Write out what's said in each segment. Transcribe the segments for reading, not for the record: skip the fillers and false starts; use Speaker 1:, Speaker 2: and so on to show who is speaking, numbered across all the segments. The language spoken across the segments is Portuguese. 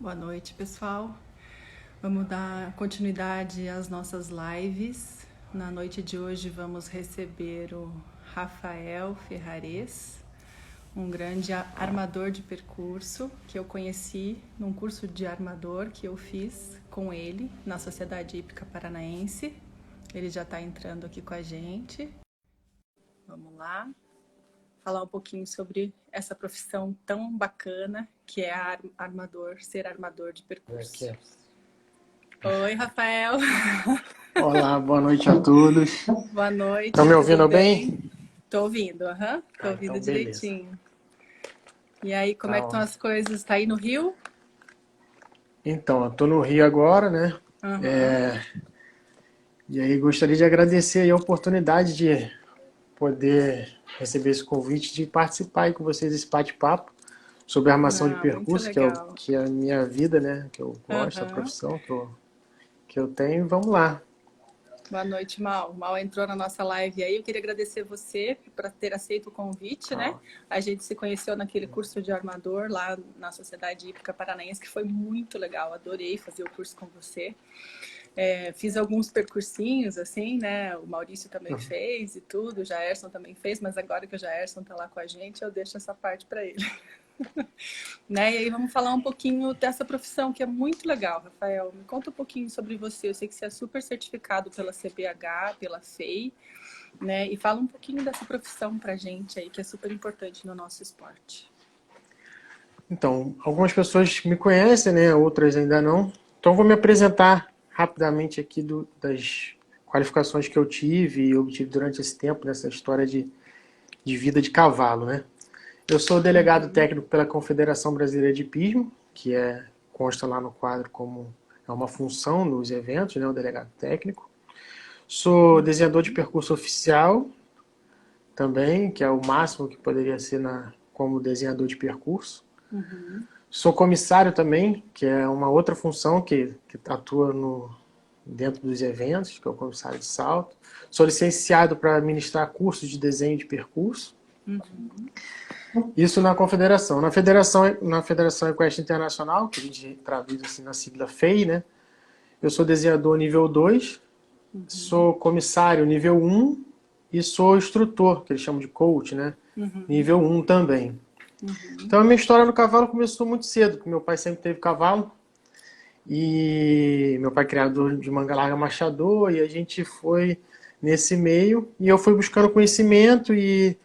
Speaker 1: Boa noite, pessoal. Vamos dar continuidade às nossas lives. Na noite de hoje vamos receber o Rafael Ferrares, um grande armador de percurso que eu conheci num curso de armador que eu fiz com ele na Sociedade Hípica Paranaense. Ele já está entrando aqui com a gente. Vamos lá. Falar um pouquinho sobre essa profissão tão bacana que é ser armador de percurso. Oi, Rafael.
Speaker 2: Olá, boa noite a todos.
Speaker 1: Boa noite.
Speaker 2: Estão me ouvindo bem?
Speaker 1: Tô ouvindo, Tô ouvindo
Speaker 2: então,
Speaker 1: direitinho.
Speaker 2: Beleza.
Speaker 1: E aí, como é que estão as coisas? Tá aí no Rio?
Speaker 2: Então, eu tô no Rio agora, né? E aí gostaria de agradecer aí a oportunidade de poder receber esse convite de participar aí com vocês desse bate-papo sobre armação de percurso, que é a minha vida, né? Que eu gosto, a profissão que eu tenho. Vamos lá.
Speaker 1: Boa noite, Mal. Mal entrou na nossa live aí. Eu queria agradecer você por ter aceito o convite, né? A gente se conheceu naquele curso de armador lá na Sociedade Hípica Paranaense, que foi muito legal. Adorei fazer o curso com você. Fiz alguns percursinhos, assim, né? O Maurício também fez e tudo, o Jaerson também fez, mas agora que o Jaerson tá lá com a gente, eu deixo essa parte para ele. Né? E aí vamos falar um pouquinho dessa profissão, que é muito legal, Rafael. Me conta um pouquinho sobre você. Eu sei que você é super certificado pela CBH, pela FEI, né? E fala um pouquinho dessa profissão pra gente aí, que é super importante no nosso esporte.
Speaker 2: Então, algumas pessoas me conhecem, né? Outras ainda não. Então, vou me apresentar rapidamente aqui das qualificações que eu tive e obtive durante esse tempo, nessa história de vida de cavalo, né? Eu sou delegado técnico pela Confederação Brasileira de Hipismo, que consta lá no quadro como é uma função nos eventos, né? O delegado técnico. Sou desenhador de percurso oficial também, que é o máximo que poderia ser como desenhador de percurso. Sou comissário também, que é uma outra função que atua dentro dos eventos, que é o comissário de salto. Sou licenciado para ministrar cursos de desenho de percurso. Isso na confederação. Na Federação Equestre Internacional, que a gente traduz assim na sigla FEI, né? Eu sou desenhador nível 2, sou comissário nível 1 e sou instrutor, que eles chamam de coach, né? Nível 1 também. Então a minha história no cavalo começou muito cedo, porque meu pai sempre teve cavalo. E meu pai é criador de manga larga machador, e a gente foi nesse meio, e eu fui buscando conhecimento e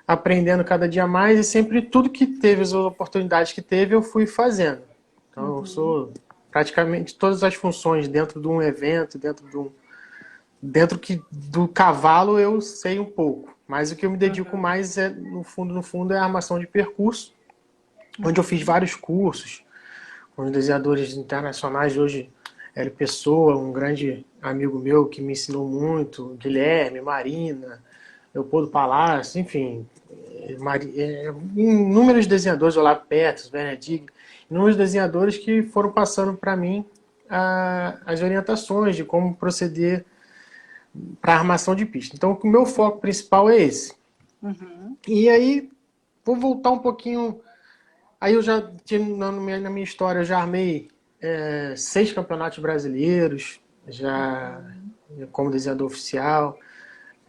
Speaker 2: aprendendo cada dia mais, e sempre tudo que teve, as oportunidades que teve, eu fui fazendo. Então eu sou praticamente todas as funções dentro de um evento, do cavalo eu sei um pouco. Mas o que eu me dedico mais no fundo, é a armação de percurso, onde eu fiz vários cursos com os desenhadores internacionais. Hoje, Hélio Pessoa, um grande amigo meu que me ensinou muito, Guilherme, Marina, Leopoldo Palácio, enfim, inúmeros desenhadores, Olavo Petros, Benedict, inúmeros desenhadores que foram passando para mim as orientações de como proceder para a armação de pista. Então, o meu foco principal é esse. E aí, vou voltar um pouquinho. Aí eu já, na minha história, eu já armei 6 campeonatos brasileiros, já como desenhador oficial.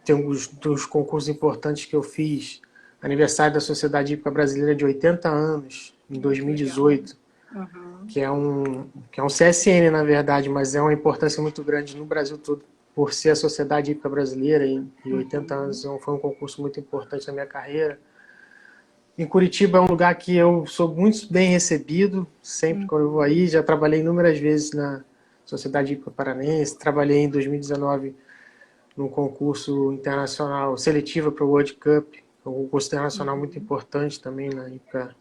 Speaker 2: Tem dos concursos importantes que eu fiz. Aniversário da Sociedade Hípica Brasileira de 80 anos, em 2018. Que é um CSN, na verdade, mas é uma importância muito grande no Brasil todo, por ser a Sociedade Hípica Brasileira, e 80 anos foi um concurso muito importante na minha carreira. Em Curitiba é um lugar que eu sou muito bem recebido, sempre quando eu vou aí. Já trabalhei inúmeras vezes na Sociedade Hípica Paranaense, trabalhei em 2019 num concurso internacional, seletiva para o World Cup, um concurso internacional muito importante também na Hípica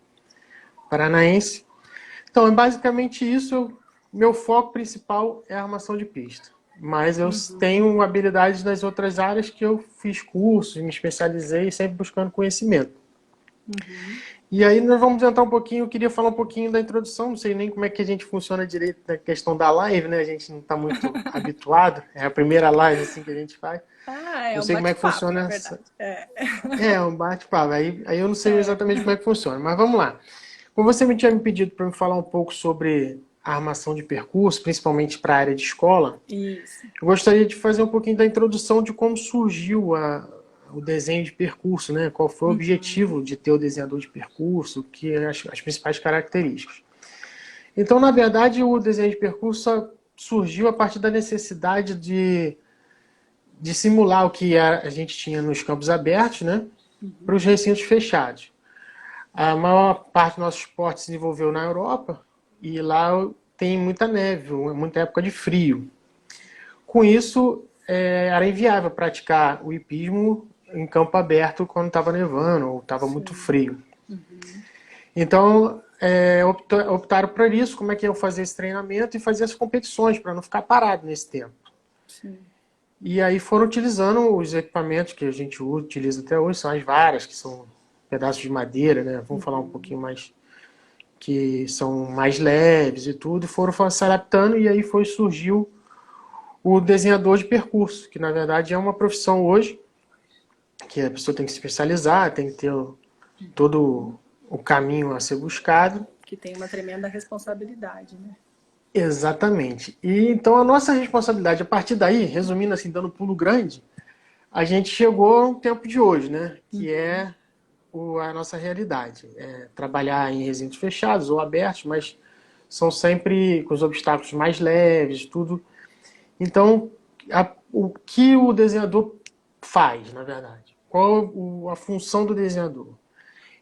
Speaker 2: Paranaense. Então, é basicamente isso. Meu foco principal é a armação de pista. Mas eu tenho habilidades nas outras áreas que eu fiz cursos, me especializei, sempre buscando conhecimento. E aí nós vamos entrar um pouquinho, eu queria falar um pouquinho da introdução, não sei nem como é que a gente funciona direito na questão da live, né? A gente não está muito habituado, é a primeira live assim que a gente faz.
Speaker 1: É
Speaker 2: não sei como é que funciona
Speaker 1: essa.
Speaker 2: É um bate-papo, aí eu não sei exatamente como é que funciona, mas vamos lá. Como você me tinha me pedido para me falar um pouco sobre a armação de percurso, principalmente para a área de escola,
Speaker 1: Isso.
Speaker 2: eu gostaria de fazer um pouquinho da introdução de como surgiu o desenho de percurso, né? Qual foi o objetivo de ter o desenhador de percurso, que é as principais características. Então, na verdade, o desenho de percurso surgiu a partir da necessidade de simular o que a gente tinha nos campos abertos, né? Para os recintos fechados. A maior parte do nosso esporte se desenvolveu na Europa e lá tem muita neve, muita época de frio. Com isso, era inviável praticar o hipismo em campo aberto quando estava nevando ou estava muito frio. Então, optaram por isso, como é que iam fazer esse treinamento e fazer as competições, para não ficar parado nesse tempo.
Speaker 1: Sim.
Speaker 2: E aí foram utilizando os equipamentos que a gente utiliza até hoje, são as varas, que são pedaços de madeira, né? Vamos falar um pouquinho mais, que são mais leves e tudo, e foram se adaptando, e aí surgiu o desenhador de percurso, que na verdade é uma profissão hoje, que a pessoa tem que se especializar, tem que ter todo o caminho a ser buscado.
Speaker 1: Que tem uma tremenda responsabilidade, né?
Speaker 2: Exatamente. E então a nossa responsabilidade, a partir daí, resumindo assim, dando um pulo grande, a gente chegou ao tempo de hoje, né? Que é a nossa realidade. É trabalhar em recintos fechados ou abertos, mas são sempre com os obstáculos mais leves, tudo. Então, o que o desenhador faz, na verdade? Qual a função do desenhador?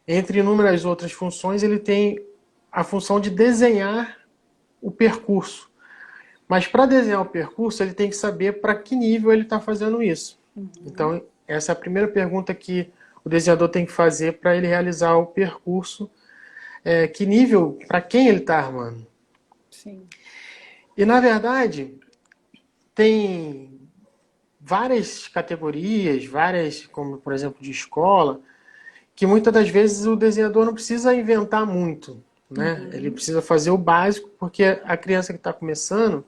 Speaker 2: Entre inúmeras outras funções, ele tem a função de desenhar o percurso. Mas para desenhar o percurso, ele tem que saber para que nível ele está fazendo isso. Então, essa é a primeira pergunta que o desenhador tem que fazer para ele realizar o percurso. Que nível, para quem ele está armando.
Speaker 1: Sim.
Speaker 2: E, na verdade, tem várias categorias, como por exemplo de escola, que muitas das vezes o desenhador não precisa inventar muito, né? Ele precisa fazer o básico, porque a criança que está começando,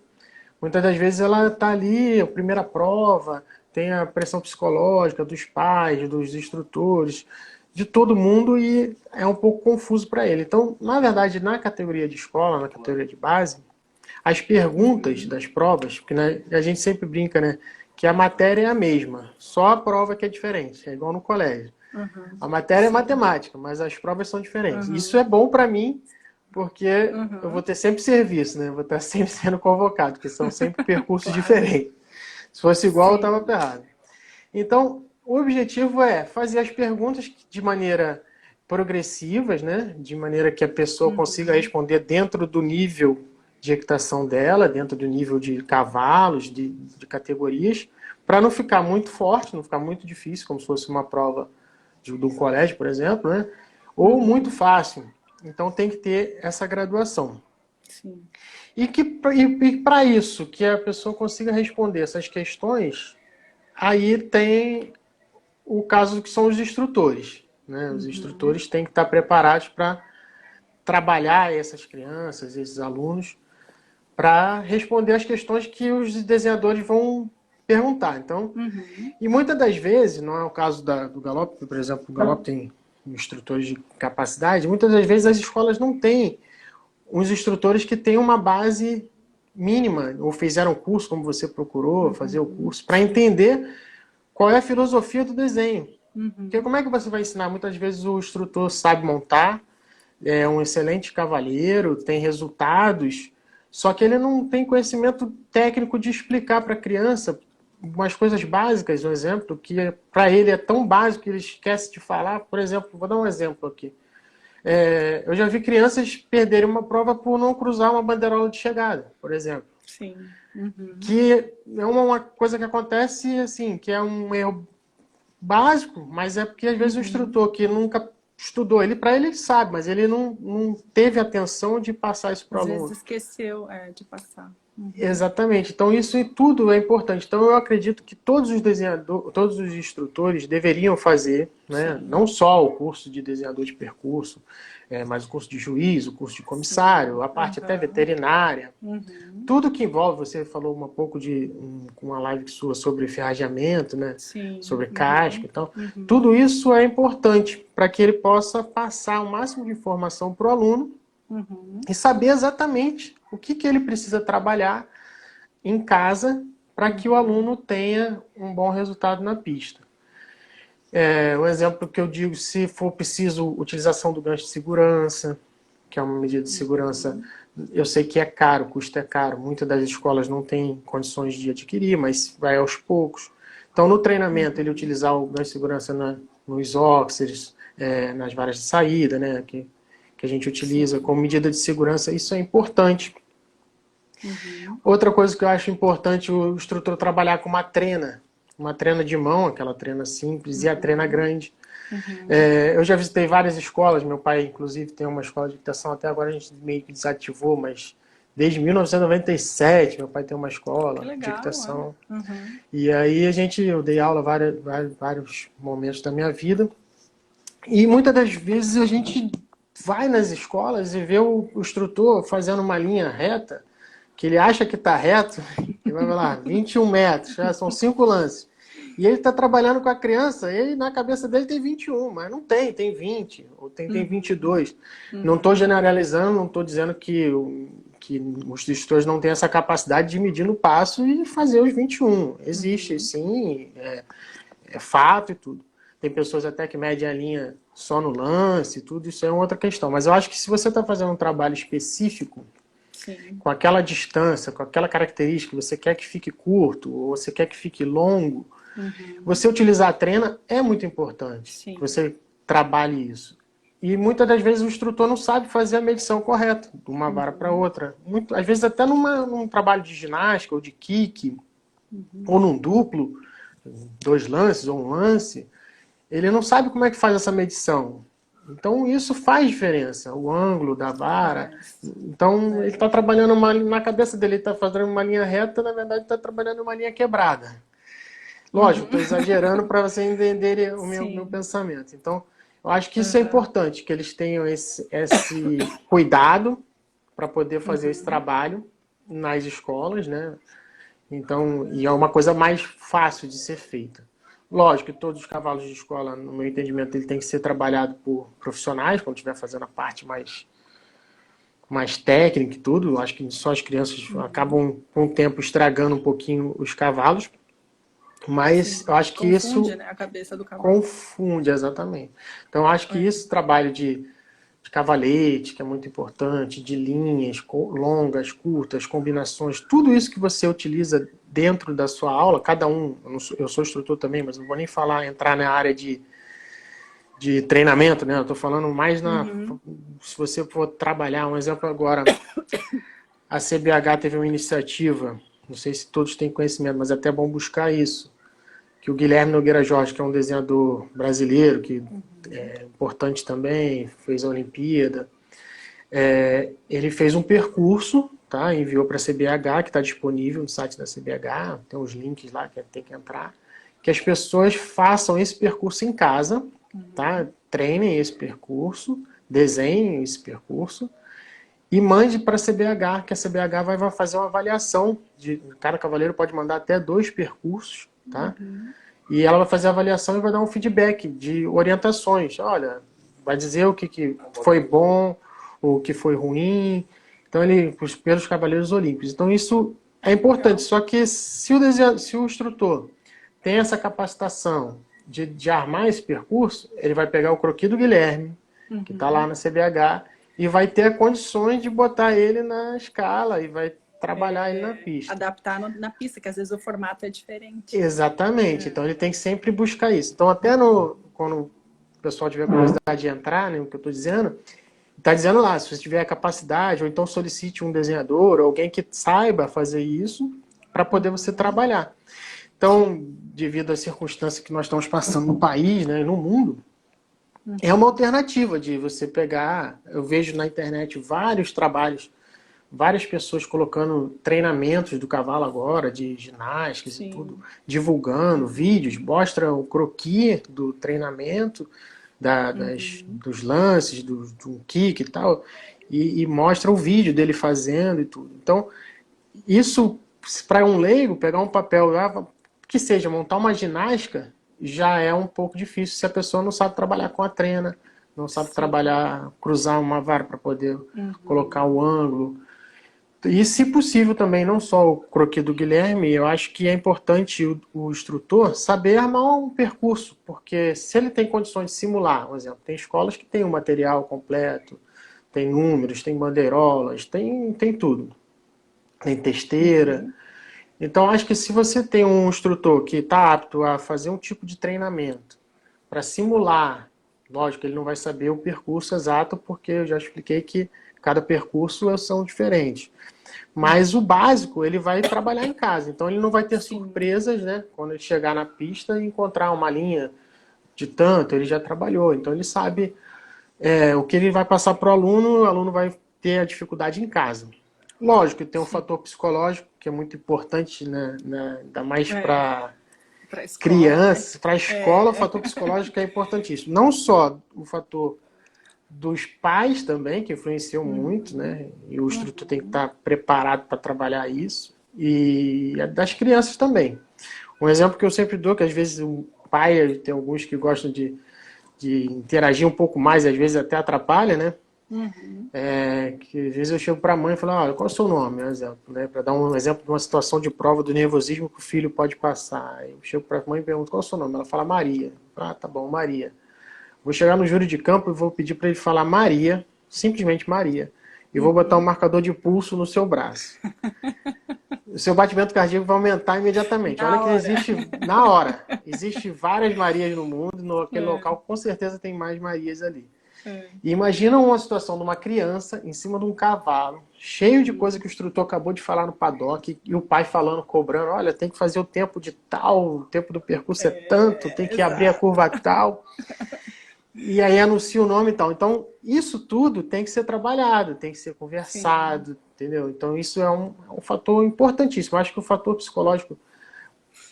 Speaker 2: muitas das vezes ela está ali, a primeira prova, tem a pressão psicológica dos pais, dos instrutores, de todo mundo, e é um pouco confuso para ele. Então, na verdade, na categoria de escola, na categoria de base, as perguntas das provas, porque né, a gente sempre brinca, né, que a matéria é a mesma, só a prova que é diferente, é igual no colégio. A matéria é matemática, mas as provas são diferentes. Isso é bom para mim, porque eu vou ter sempre serviço, né? Eu vou estar sempre sendo convocado, porque são sempre percursos diferentes. Se fosse igual, eu estava ferrado. Então, o objetivo é fazer as perguntas de maneira progressivas, né? De maneira que a pessoa consiga responder dentro do nível de equitação dela, dentro do nível de cavalos, de categorias, para não ficar muito forte, não ficar muito difícil, como se fosse uma prova de um colégio, por exemplo, né? Ou muito fácil. Então tem que ter essa graduação.
Speaker 1: Sim.
Speaker 2: E para isso, que a pessoa consiga responder essas questões, aí tem o caso que são os instrutores, né? Os instrutores têm que estar preparados para trabalhar essas crianças, esses alunos, para responder as questões que os desenhadores vão perguntar. Então, e muitas das vezes, não é o caso do Galope, por exemplo, o Galope tem instrutores de capacidade, muitas das vezes as escolas não têm uns instrutores que têm uma base mínima, ou fizeram curso, como você procurou, fazer o curso, para entender qual é a filosofia do desenho. Porque como é que você vai ensinar? Muitas vezes o instrutor sabe montar, é um excelente cavalheiro, tem resultados, só que ele não tem conhecimento técnico de explicar para a criança umas coisas básicas, um exemplo, que para ele é tão básico que ele esquece de falar. Por exemplo, vou dar um exemplo aqui. Eu já vi crianças perderem uma prova por não cruzar uma bandeirola de chegada, por exemplo.
Speaker 1: Sim.
Speaker 2: Que é uma coisa que acontece, assim, que é um erro básico, mas é porque às vezes o instrutor que nunca estudou para ele sabe, mas ele não teve atenção de passar isso para o
Speaker 1: Às
Speaker 2: aluno.
Speaker 1: vezes esqueceu de passar.
Speaker 2: Exatamente. Então, isso e tudo é importante. Então, eu acredito que todos os desenhadores, todos os instrutores deveriam fazer, né?
Speaker 1: Sim.
Speaker 2: Não só o curso de desenhador de percurso, mas o curso de juiz, o curso de comissário, a parte até veterinária. Tudo que envolve, você falou um pouco de uma live sua sobre ferrageamento, né?
Speaker 1: Sim.
Speaker 2: Sobre casco e tal. Tudo isso é importante para que ele possa passar o máximo de informação para o aluno e saber exatamente o que ele precisa trabalhar em casa para que o aluno tenha um bom resultado na pista. Um exemplo que eu digo, se for preciso, utilização do gancho de segurança, que é uma medida de segurança, eu sei que é caro, o custo é caro, muitas das escolas não têm condições de adquirir, mas vai aos poucos. Então, no treinamento, ele utilizar o gancho de segurança nos óxidos, nas varas de saída, né, que a gente utiliza como medida de segurança, isso é importante. Outra coisa que eu acho importante, o instrutor trabalhar com uma trena de mão, aquela trena simples, e a trena grande. Eu já visitei várias escolas, meu pai, inclusive, tem uma escola de equitação, até agora a gente meio que desativou, mas desde 1997 meu pai tem uma escola de equitação. E aí eu dei aula vários momentos da minha vida. E muitas das vezes a gente vai nas escolas e vê o instrutor fazendo uma linha reta, que ele acha que está reto, e vai lá, 21 metros, são 5 lances. E ele está trabalhando com a criança, ele na cabeça dele tem 21, mas não tem 20, ou tem 22. Não estou generalizando, não estou dizendo que os instrutores não têm essa capacidade de medir no passo e fazer os 21. Existe, sim, é fato e tudo. Tem pessoas até que medem a linha só no lance, tudo isso é outra questão. Mas eu acho que se você está fazendo um trabalho específico, com aquela distância, com aquela característica, você quer que fique curto, ou você quer que fique longo, você utilizar a trena é muito importante, que você trabalhe isso. E muitas das vezes o instrutor não sabe fazer a medição correta, de uma vara para outra. Às vezes até num trabalho de ginástica, ou de kick, ou num duplo, 2 lances ou um lance, ele não sabe como é que faz essa medição. Então, isso faz diferença, o ângulo da vara. Então, ele está trabalhando na cabeça dele, ele está fazendo uma linha reta, na verdade, está trabalhando uma linha quebrada. Lógico, estou exagerando para você entender o meu pensamento. Então, eu acho que isso é importante, que eles tenham esse cuidado para poder fazer esse trabalho nas escolas, né? Então, e é uma coisa mais fácil de ser feita. Lógico que todos os cavalos de escola, no meu entendimento, ele tem que ser trabalhado por profissionais, quando estiver fazendo a parte mais técnica e tudo. Acho que só as crianças acabam, com o tempo, estragando um pouquinho os cavalos. Mas eu acho que isso...
Speaker 1: Confunde, né, a cabeça do cavalo.
Speaker 2: Confunde, exatamente. Então, eu acho que esse trabalho de cavalete, que é muito importante, de linhas longas, curtas, combinações, tudo isso que você utiliza dentro da sua aula, cada um, eu sou instrutor também, mas não vou nem entrar na área de treinamento, né? Eu estou falando mais se você for trabalhar, um exemplo agora, a CBH teve uma iniciativa, não sei se todos têm conhecimento, mas é até bom buscar isso, que o Guilherme Nogueira Jorge, que é um desenhador brasileiro, que é importante também, fez a Olimpíada, ele fez um percurso, tá? Enviou para a CBH, que está disponível no site da CBH, tem os links lá que tem que entrar, que as pessoas façam esse percurso em casa, tá? Treinem esse percurso, desenhem esse percurso, e mande para a CBH, que a CBH vai fazer uma avaliação. Cada cavaleiro pode mandar até 2 percursos, tá? E ela vai fazer a avaliação e vai dar um feedback de orientações. Olha, vai dizer o que foi bom, o que foi ruim. Então, pelos cavaleiros olímpicos. Então, isso é importante. Só que se o instrutor tem essa capacitação de armar esse percurso, ele vai pegar o croquis do Guilherme, que está lá na CBH, e vai ter condições de botar ele na escala e vai trabalhar ele na pista.
Speaker 1: Adaptar na pista, que às vezes o formato é diferente.
Speaker 2: Exatamente. Então ele tem que sempre buscar isso. Então até quando o pessoal tiver curiosidade de entrar, né, o que eu estou dizendo, está dizendo lá, se você tiver a capacidade, ou então solicite um desenhador, ou alguém que saiba fazer isso, para poder você trabalhar. Então, devido às circunstâncias que nós estamos passando no país, né, e no mundo, é uma alternativa de você pegar, eu vejo na internet vários trabalhos, várias pessoas colocando treinamentos do cavalo agora, de ginásticas e tudo, divulgando vídeos, mostra o croquis do treinamento, dos lances, do kick e tal, e mostra o vídeo dele fazendo e tudo. Então, isso, para um leigo, pegar um papel, que seja montar uma ginástica, já é um pouco difícil se a pessoa não sabe trabalhar com a trena, não sabe trabalhar, cruzar uma vara para poder colocar o ângulo. E, se possível, também, não só o croquis do Guilherme, eu acho que é importante o instrutor saber armar um percurso, porque se ele tem condições de simular, por exemplo, tem escolas que tem o material completo, tem números, tem bandeirolas, tem tudo. Tem testeira. Então, acho que se você tem um instrutor que está apto a fazer um tipo de treinamento para simular, lógico, ele não vai saber o percurso exato, porque eu já expliquei que cada percurso são diferentes. Mas o básico ele vai trabalhar em casa. Então ele não vai ter surpresas, né? Quando ele chegar na pista e encontrar uma linha de tanto, ele já trabalhou. Então ele sabe o que ele vai passar para o aluno vai ter a dificuldade em casa. Lógico que tem um fator psicológico que é muito importante, né? Ainda mais para crianças, para a escola, o fator psicológico é importantíssimo. Não só o fator dos pais também, que influenciam muito, né? E o instrutor tem que estar preparado para trabalhar isso. E das crianças também. Um exemplo que eu sempre dou, que às vezes o pai, tem alguns que gostam de interagir um pouco mais, e às vezes até atrapalha, né? Que às vezes eu chego para a mãe e falo, olha, qual é o seu nome? Um exemplo, né? Para dar um exemplo de uma situação de prova do nervosismo que o filho pode passar. Eu chego para a mãe e pergunto, qual é o seu nome? Ela fala Maria. Ah, tá bom, Maria. Vou chegar no júri de campo e vou pedir para ele falar Maria, simplesmente Maria. E vou botar um marcador de pulso no seu braço. O seu batimento cardíaco vai aumentar imediatamente. Olha que existe, na hora, existe várias Marias no mundo, naquele local com certeza tem mais Marias ali. E imagina uma situação de uma criança em cima de um cavalo, cheio de coisa que o instrutor acabou de falar no paddock, e o pai falando, cobrando, olha, tem que fazer o tempo de tal, o tempo do percurso é tanto, tem que abrir a curva tal. E aí anuncia o nome e tal. Então, isso tudo tem que ser trabalhado, tem que ser conversado, entendeu? Então, isso é um fator importantíssimo. Eu acho que o fator psicológico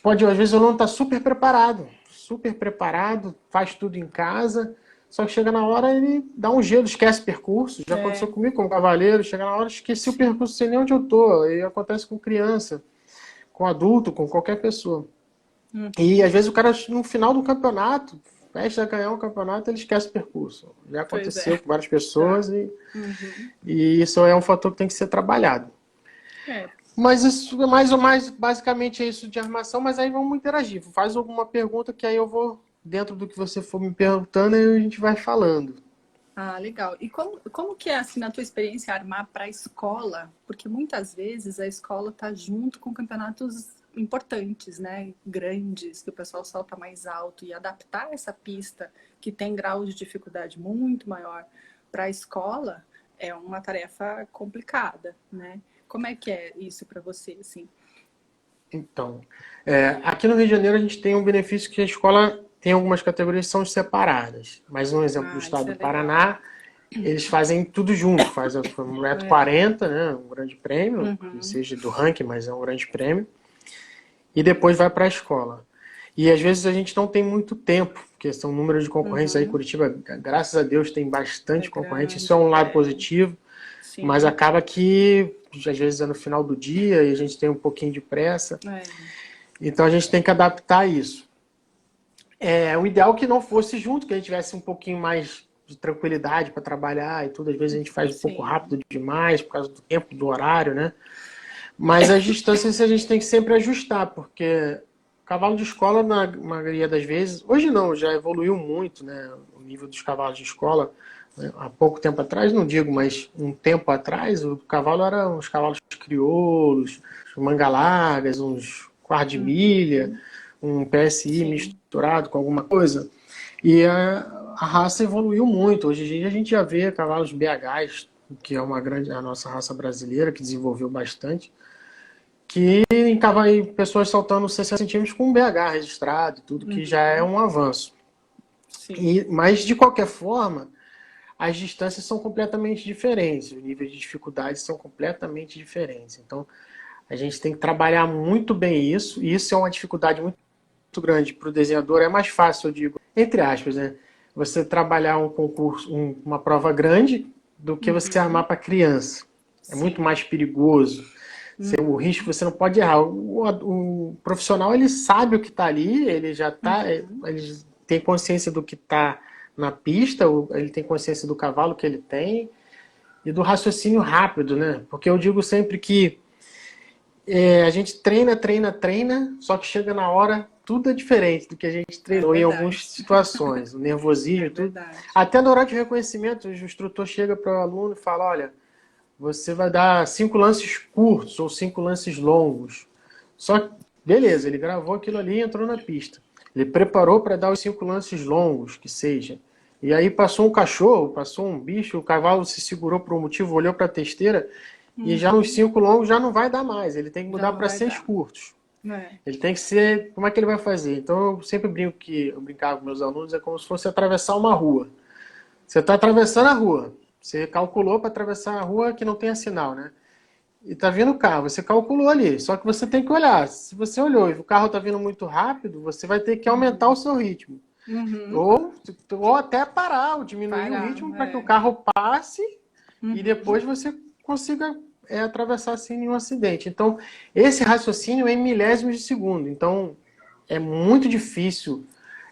Speaker 2: pode, às vezes, o aluno está super preparado, faz tudo em casa, só que chega na hora ele dá um gelo, esquece percurso. Já aconteceu comigo como cavaleiro, chega na hora, esqueci o percurso, sei nem onde eu tô. E acontece com criança, com adulto, com qualquer pessoa. E, às vezes, o cara, no final do campeonato, fecha a ganhar um campeonato, ele esquece o percurso. Já aconteceu com várias pessoas e isso é um fator que tem que ser trabalhado. Mas isso, mais ou mais, basicamente é isso de armação, mas aí vamos interagir. Faz alguma pergunta que aí eu vou, dentro do que você for me perguntando, aí a gente vai falando.
Speaker 1: Ah, legal. E como que é, assim, na tua experiência, armar para a escola? Porque muitas vezes a escola está junto com campeonatos importantes, né? Grandes, que o pessoal salta mais alto. E adaptar essa pista, que tem grau de dificuldade muito maior, para a escola, é uma tarefa complicada, né? Como é que é isso para você, assim?
Speaker 2: Então, aqui no Rio de Janeiro a gente tem um benefício que a escola tem algumas categorias que são separadas. Mas no exemplo do estado do Paraná, eles fazem tudo junto. Fazem o Reto 40, né, um grande prêmio, que seja do ranking, mas é um grande prêmio. E depois vai para a escola. E às vezes a gente não tem muito tempo, porque são números de concorrentes aí. Curitiba, graças a Deus, tem bastante concorrente. Isso é um lado positivo. Sim. Mas acaba que, às vezes, é no final do dia e a gente tem um pouquinho de pressa. Então, a gente tem que adaptar isso. O ideal é que não fosse junto, que a gente tivesse um pouquinho mais de tranquilidade para trabalhar e tudo. Às vezes, a gente faz um pouco rápido demais, por causa do tempo, do horário, né? Mas as distâncias a gente tem que sempre ajustar, porque cavalo de escola, na maioria das vezes... Hoje não, já evoluiu muito, né? O nível dos cavalos de escola... Há pouco tempo atrás, não digo, mas um tempo atrás, o cavalo era uns cavalos crioulos, manga largas, uns quarto de milha, um PSI misturado com alguma coisa. E a raça evoluiu muito. Hoje em dia a gente já vê cavalos BHs, que é a nossa raça brasileira, que desenvolveu bastante, que encava aí pessoas saltando 60 centímetros com um BH registrado e tudo, que já é um avanço. Mas, de qualquer forma, as distâncias são completamente diferentes, os níveis de dificuldade são completamente diferentes. Então, a gente tem que trabalhar muito bem isso, e isso é uma dificuldade muito grande para o desenhador. É mais fácil, eu digo, entre aspas, né? Você trabalhar um concurso, uma prova grande, do que você armar para criança. É muito mais perigoso. O risco você não pode errar. O profissional, ele sabe o que está ali, ele já está, ele tem consciência do que está na pista, ele tem consciência do cavalo que ele tem e do raciocínio rápido, né? Porque eu digo sempre que a gente treina, só que chega na hora, tudo é diferente do que a gente treinou em algumas situações. O nervosismo, tudo. Até na hora de reconhecimento, o instrutor chega para o aluno e fala, olha, você vai dar 5 lances curtos ou 5 lances longos. Só que, beleza, ele gravou aquilo ali e entrou na pista. Ele preparou para dar os 5 lances longos, que seja. E aí passou um cachorro, passou um bicho, o cavalo se segurou por um motivo, olhou para a testeira, e já nos 5 longos já não vai dar mais. Ele tem que mudar para 6 curtos. Ele tem que ser... Como é que ele vai fazer? Então eu sempre brinco que... Eu brincava com meus alunos, é como se fosse atravessar uma rua. Você está atravessando a rua. Você calculou para atravessar a rua que não tem sinal, né? E tá vindo o carro, você calculou ali. Só que você tem que olhar. Se você olhou e o carro tá vindo muito rápido, você vai ter que aumentar o seu ritmo. Ou até parar, ou diminuir o ritmo para que o carro passe e depois você consiga atravessar sem nenhum acidente. Então, esse raciocínio é em milésimos de segundo. Então, é muito difícil.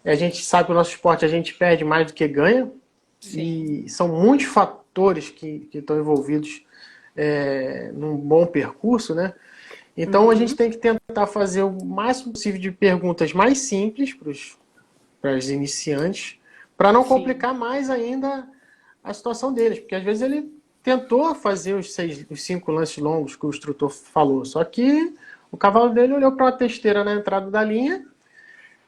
Speaker 2: A gente sabe que o nosso esporte a gente perde mais do que ganha. Sim. E são muitos fatores que estão envolvidos num bom percurso, né? Então a gente tem que tentar fazer o máximo possível de perguntas mais simples para os iniciantes, para não complicar mais ainda a situação deles, porque às vezes ele tentou fazer os 5 lances longos que o instrutor falou, só que o cavalo dele olhou para uma testeira na entrada da linha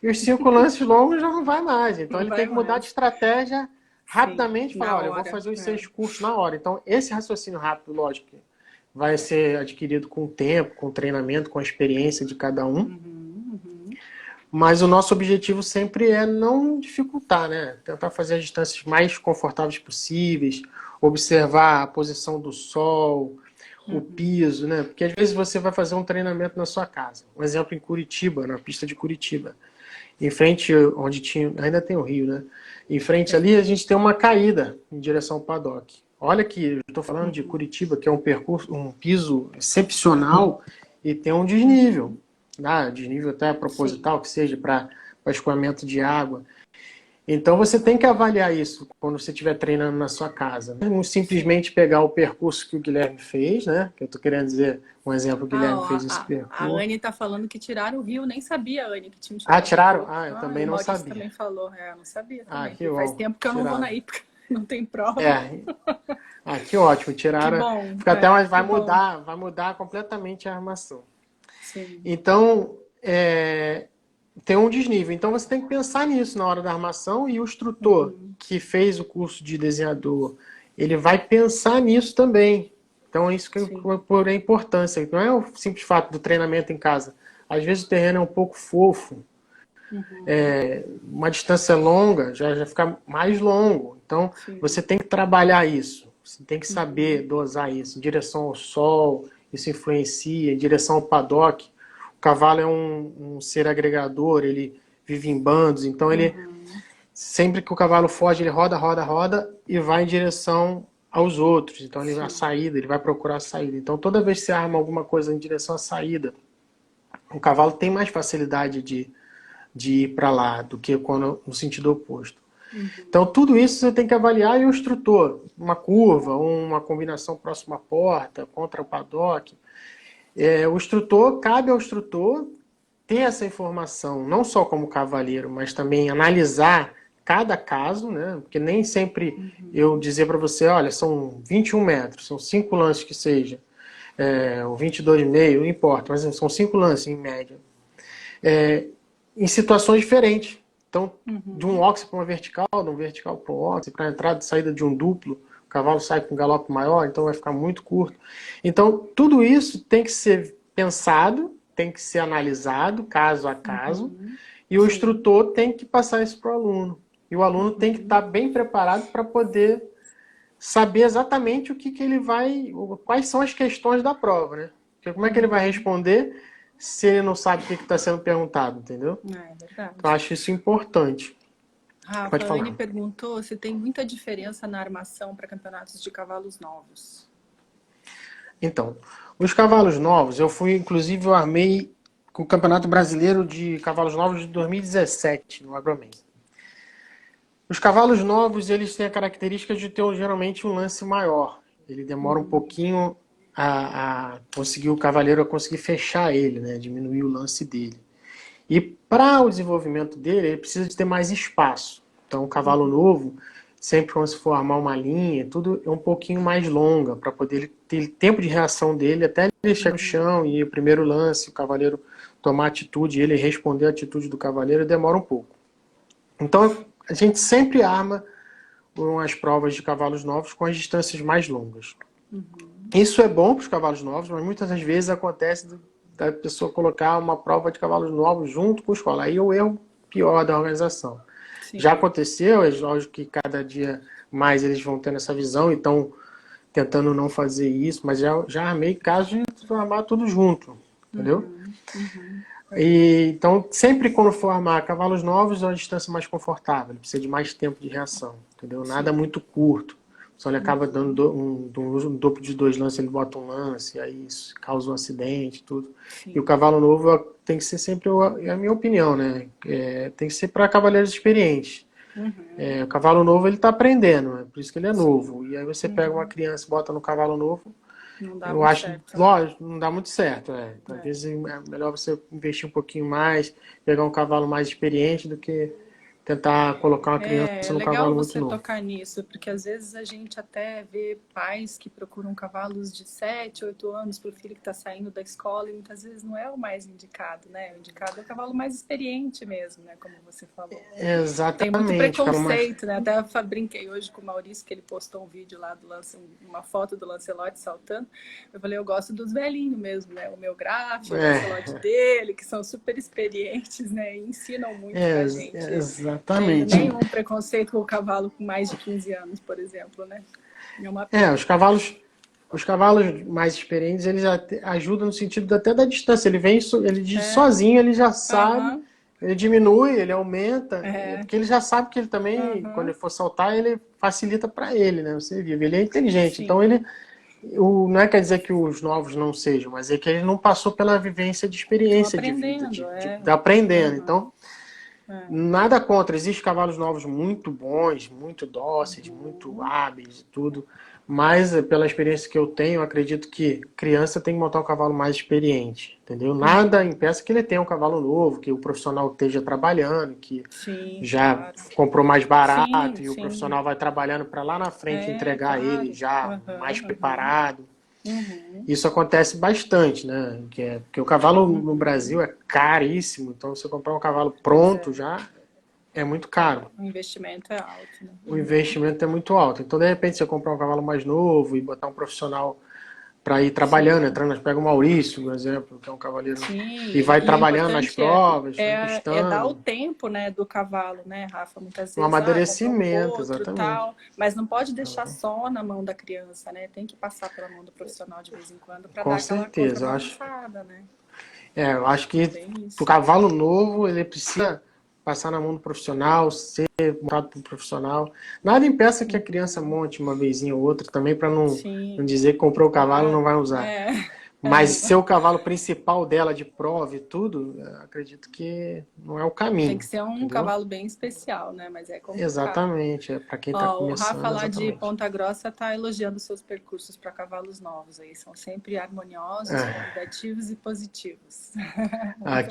Speaker 2: e os 5 lances longos já não vai mais, então ele tem que mudar de estratégia rapidamente, falar, olha, eu vou fazer os 6 cursos na hora. Então, esse raciocínio rápido, lógico, vai ser adquirido com o tempo, com o treinamento, com a experiência de cada um. Mas o nosso objetivo sempre é não dificultar, né? Tentar fazer as distâncias mais confortáveis possíveis, observar a posição do sol, o piso, né? Porque às vezes você vai fazer um treinamento na sua casa. Um exemplo em Curitiba, na pista de Curitiba. Em frente, onde tinha... Ainda tem o Rio, né? Em frente ali, a gente tem uma caída em direção ao paddock. Olha que eu estou falando de Curitiba, que é um percurso, um piso excepcional e tem um desnível. Desnível até proposital, que seja para escoamento de água. Então você tem que avaliar isso quando você estiver treinando na sua casa. Não simplesmente pegar o percurso que o Guilherme fez, né? Que eu estou querendo dizer um exemplo, o Guilherme fez esse percurso.
Speaker 1: A Anne está falando que tiraram o Rio, nem sabia, Anne, que tinha
Speaker 2: tirado. Tiraram? Eu também não sabia.
Speaker 1: Também falou, eu não sabia também.
Speaker 2: Que
Speaker 1: faz tempo que eu não vou na Ípica, não tem prova.
Speaker 2: Que ótimo, tiraram. Que bom, fica até mais, vai mudar completamente a armação.
Speaker 1: Sim.
Speaker 2: Então, tem um desnível. Então você tem que pensar nisso na hora da armação, e o instrutor que fez o curso de desenhador, ele vai pensar nisso também. Então é isso que por a importância. Não é o simples fato do treinamento em casa. Às vezes o terreno é um pouco fofo. Uma distância longa já fica mais longo. Então você tem que trabalhar isso. Você tem que saber dosar isso. Em direção ao sol, isso influencia. Em direção ao paddock. O cavalo é um ser agregador, ele vive em bandos, então ele sempre que o cavalo foge, ele roda e vai em direção aos outros. Então ele vai à saída, ele vai procurar a saída. Então toda vez que você arma alguma coisa em direção à saída, o cavalo tem mais facilidade de ir para lá do que quando no sentido oposto. Então tudo isso você tem que avaliar, e o instrutor, uma curva, uma combinação próxima à porta, contra o paddock. Cabe ao instrutor ter essa informação, não só como cavaleiro, mas também analisar cada caso, né? Porque nem sempre eu dizer para você, olha, são 21 metros, são 5 lances que seja, ou 22,5, não importa, mas são 5 lances em média. Em situações diferentes. Então, de um óxido para uma vertical, de um vertical para um óxido, para a entrada e saída de um duplo, o cavalo sai com um galope maior, então vai ficar muito curto. Então, tudo isso tem que ser pensado, tem que ser analisado, caso a caso, e o instrutor tem que passar isso para o aluno. E o aluno tem que estar bem preparado para poder saber exatamente o que ele vai, quais são as questões da prova, né? Porque como é que ele vai responder se ele não sabe o que está sendo perguntado, entendeu?
Speaker 1: É verdade.
Speaker 2: Então, eu acho isso importante.
Speaker 1: Rafa,
Speaker 2: Pode
Speaker 1: a Anne
Speaker 2: falar.
Speaker 1: perguntou se tem muita diferença na armação para campeonatos de cavalos novos.
Speaker 2: Então, os cavalos novos, inclusive, eu armei com o Campeonato Brasileiro de Cavalos Novos de 2017, no Agroman. Os cavalos novos, eles têm a característica de ter geralmente um lance maior. Ele demora um pouquinho a conseguir o cavaleiro a conseguir fechar ele, né? Diminuir o lance dele. E para o desenvolvimento dele, ele precisa de ter mais espaço. Então, o cavalo novo, sempre quando se for armar uma linha, tudo é um pouquinho mais longa, para poder ter tempo de reação dele até ele chegar no chão e o primeiro lance, o cavaleiro tomar atitude, ele responder a atitude do cavaleiro, demora um pouco. Então, a gente sempre arma as provas de cavalos novos com as distâncias mais longas. Isso é bom para os cavalos novos, mas muitas das vezes acontece da pessoa colocar uma prova de cavalos novos junto com a escola. Aí é o erro pior da organização. Sim. Já aconteceu, é lógico que cada dia mais eles vão tendo essa visão e estão tentando não fazer isso, mas já armei casos de armar tudo junto, entendeu? Então, sempre quando for armar cavalos novos, é uma distância mais confortável, precisa de mais tempo de reação, entendeu? Nada muito curto. Só ele acaba dando um duplo de 2 lances, ele bota um lance, aí isso causa um acidente, tudo. Sim. E o cavalo novo tem que ser sempre, é a minha opinião, né? Tem que ser para cavaleiros experientes. O cavalo novo, ele está aprendendo, por isso que ele é novo. E aí você pega uma criança e bota no cavalo novo,
Speaker 1: não dá
Speaker 2: eu acho, certo, lógico, não dá muito certo. Às vezes é melhor você investir um pouquinho mais, pegar um cavalo mais experiente do que tentar colocar uma criança no cavalo muito novo. É
Speaker 1: legal você tocar nisso, porque às vezes a gente até vê pais que procuram cavalos de 7, 8 anos para o filho que está saindo da escola e muitas vezes não é o mais indicado, né? O indicado é o cavalo mais experiente mesmo, né? Como você falou.
Speaker 2: Exatamente.
Speaker 1: Tem muito preconceito, né? Até brinquei hoje com o Maurício, que ele postou um vídeo lá do uma foto do Lancelot saltando. Eu falei, eu gosto dos velhinhos mesmo, né? O meu gráfico, o Lancelot dele, que são super experientes, né? E ensinam muito pra gente.
Speaker 2: Exatamente.
Speaker 1: Nenhum preconceito com o cavalo com mais de 15 anos, por exemplo, né?
Speaker 2: Os cavalos mais experientes, eles ajudam no sentido até da distância. Ele diz sozinho, ele já sabe, ele diminui, ele aumenta, porque ele já sabe que ele também, quando ele for saltar, ele facilita para ele, né? Você viu, ele é inteligente. Sim. Então não é quer dizer que os novos não sejam, mas é que ele não passou pela vivência de experiência de vida, de aprendendo. Então, nada contra, existem cavalos novos muito bons, muito dóceis, muito hábeis e tudo, mas pela experiência que eu tenho, eu acredito que criança tem que montar um cavalo mais experiente, entendeu? Nada impeça que ele tenha um cavalo novo, que o profissional esteja trabalhando, que já comprou mais barato e o profissional vai trabalhando para lá na frente entregar ele já mais preparado. Isso acontece bastante, né? Porque o cavalo no Brasil é caríssimo, então você comprar um cavalo pronto já é muito caro.
Speaker 1: O investimento é alto, né?
Speaker 2: O investimento é muito alto. Então, de repente, você comprar um cavalo mais novo e botar um profissional para ir trabalhando, entrando, pega o Maurício, por exemplo, que é um cavaleiro, e vai trabalhando nas provas,
Speaker 1: é dar o tempo, né, do cavalo, né, Rafa? Muitas vezes,
Speaker 2: um amadurecimento,
Speaker 1: outro,
Speaker 2: exatamente.
Speaker 1: Tal, mas não pode deixar só na mão da criança, né? Tem que passar pela mão do profissional de vez em quando para dar aquela contrabalançada, né?
Speaker 2: Eu acho que o cavalo novo, ele precisa passar na mão do profissional, ser montado por um profissional. Nada impeça que a criança monte uma vezinha ou outra também, para não dizer que comprou o cavalo e não vai usar. Mas ser o cavalo principal dela de prova e tudo, acredito que não é o caminho.
Speaker 1: Tem que ser um cavalo bem especial, né? Mas é complicado.
Speaker 2: Exatamente, para quem está começando.
Speaker 1: O Rafa lá de Ponta Grossa está elogiando seus percursos para cavalos novos aí. São sempre harmoniosos, convidativos e positivos.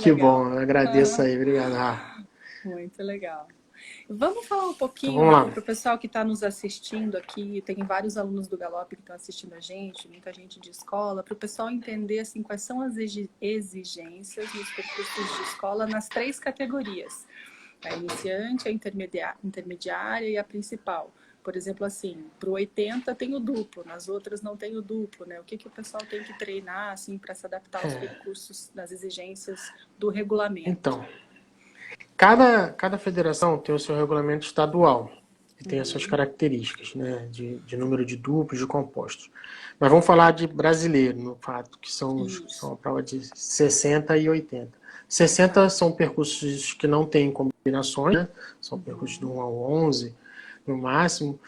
Speaker 2: Que bom, eu agradeço aí, obrigado, Rafa.
Speaker 1: Muito legal. Vamos falar um pouquinho, Rafa, para o pessoal que está nos assistindo aqui. Tem vários alunos do Galope que estão assistindo a gente, muita gente de escola, para o pessoal entender assim, quais são as exigências nos percursos de escola nas 3 categorias. A iniciante, a intermediária e a principal. Por exemplo, assim, para o 80 tem o duplo, nas outras não tem o duplo, né? O que o pessoal tem que treinar assim, para se adaptar aos percursos, das exigências do regulamento?
Speaker 2: Então, cada federação tem o seu regulamento estadual. que tem as suas características, né, de número de duplos, de compostos. Mas vamos falar de brasileiro, no fato, que são a prova de 60 e 80. 60 são percursos que não têm combinações, né? São percursos do 1 ao 11, no máximo,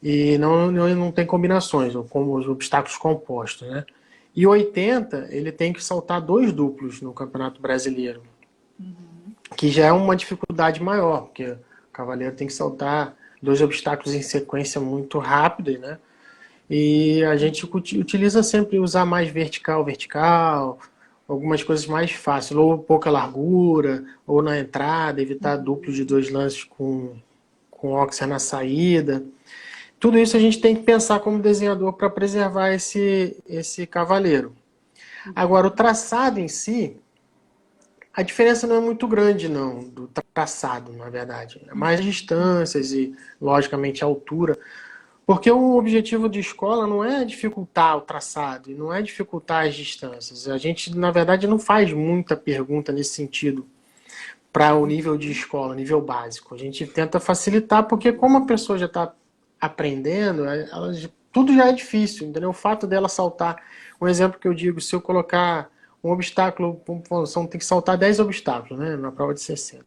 Speaker 2: e não tem combinações, ou como os obstáculos compostos, né? E 80, ele tem que saltar 2 duplos no Campeonato Brasileiro, que já é uma dificuldade maior, porque o cavaleiro tem que saltar 2 obstáculos em sequência muito rápida, né? E a gente utiliza sempre usar mais vertical, algumas coisas mais fáceis, ou pouca largura, ou na entrada, evitar duplo de 2 lances com óxido na saída. Tudo isso a gente tem que pensar como desenhador para preservar esse cavaleiro. Agora, o traçado em si, a diferença não é muito grande, não, do traçado, na verdade. É mais distâncias e, logicamente, a altura. Porque o objetivo de escola não é dificultar o traçado, e não é dificultar as distâncias. A gente, na verdade, não faz muita pergunta nesse sentido para o nível de escola, nível básico. A gente tenta facilitar, porque como a pessoa já está aprendendo, tudo já é difícil, entendeu? O fato dela saltar, um exemplo que eu digo, se eu colocar um obstáculo, tem que saltar 10 obstáculos, né, na prova de 60.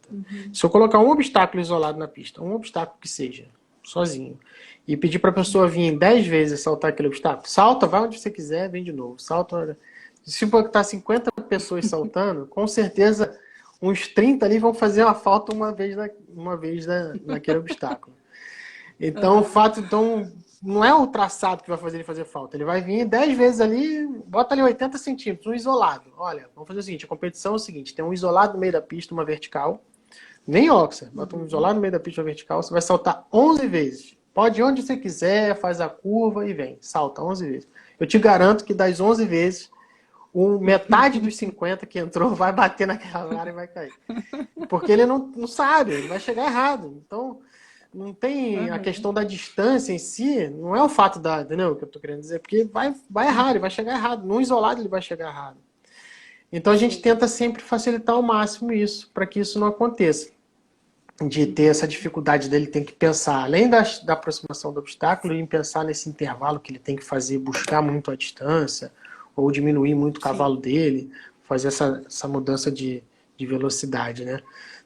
Speaker 2: Se eu colocar um obstáculo isolado na pista, um obstáculo que seja, sozinho, e pedir para a pessoa vir 10 vezes saltar aquele obstáculo, salta, vai onde você quiser, vem de novo, salta. Se for que tá 50 pessoas saltando, com certeza uns 30 ali vão fazer uma falta uma vez naquele obstáculo. Então, o fato, não é o traçado que vai fazer ele fazer falta. Ele vai vir 10 vezes ali, bota ali 80 centímetros, um isolado. Olha, vamos fazer o seguinte, a competição é o seguinte, tem um isolado no meio da pista, uma vertical, nem óxido, bota um isolado no meio da pista, uma vertical, você vai saltar 11 vezes. Pode ir onde você quiser, faz a curva e vem, salta 11 vezes. Eu te garanto que das 11 vezes, metade dos 50 que entrou vai bater naquela área e vai cair. Porque ele não sabe, ele vai chegar errado. Então, não tem a questão da distância em si, não é o fato entendeu o que eu estou querendo dizer? Porque vai errar, ele vai chegar errado. Num isolado ele vai chegar errado. Então a gente tenta sempre facilitar ao máximo isso, para que isso não aconteça. De ter essa dificuldade dele, tem que pensar, além da aproximação do obstáculo, em pensar nesse intervalo que ele tem que fazer, buscar muito a distância, ou diminuir muito o cavalo dele, fazer essa mudança de velocidade, né?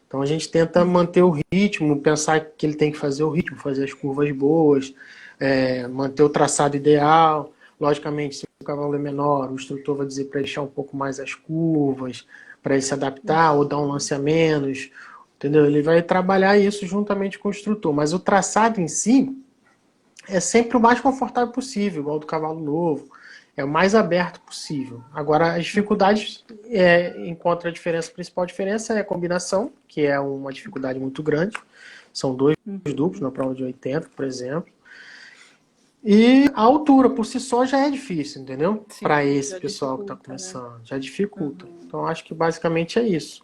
Speaker 2: Então a gente tenta manter o ritmo, pensar que ele tem que fazer o ritmo, fazer as curvas boas, manter o traçado ideal. Logicamente, se o cavalo é menor, o instrutor vai dizer para deixar um pouco mais as curvas, para ele se adaptar, ou dar um lance a menos, entendeu? Ele vai trabalhar isso juntamente com o instrutor. Mas o traçado em si é sempre o mais confortável possível, igual do cavalo novo. É o mais aberto possível. Agora, as dificuldades, encontra a principal diferença é a combinação, que é uma dificuldade muito grande. São 2 duplos na prova de 80, por exemplo. E a altura, por si só, já é difícil, entendeu? Para esse pessoal que está começando. Né? Já dificulta. Então, acho que basicamente é isso.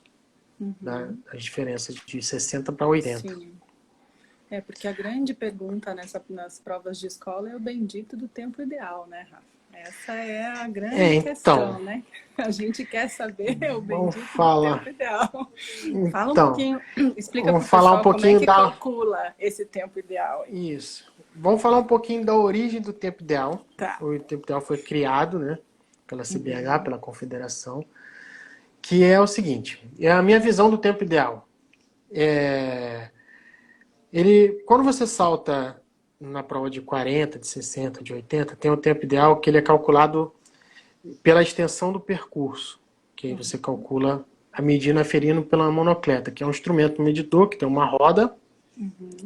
Speaker 2: Né? As diferenças de 60 para 80.
Speaker 1: Sim. Porque a grande pergunta nas provas de escola é o bendito do tempo ideal, né, Rafa? Essa é a grande questão, né? A gente quer saber o bendito do tempo ideal. Fala um pouquinho, explica para o pessoal como é que calcula esse tempo ideal.
Speaker 2: Isso. Vamos falar um pouquinho da origem do tempo ideal.
Speaker 1: Tá.
Speaker 2: O tempo ideal foi criado, né, pela CBH, pela Confederação, que é o seguinte, é a minha visão do tempo ideal. Quando você salta na prova de 40, de 60, de 80, tem o tempo ideal que ele é calculado pela extensão do percurso, que aí você calcula a medida aferindo pela monocleta, que é um instrumento medidor que tem uma roda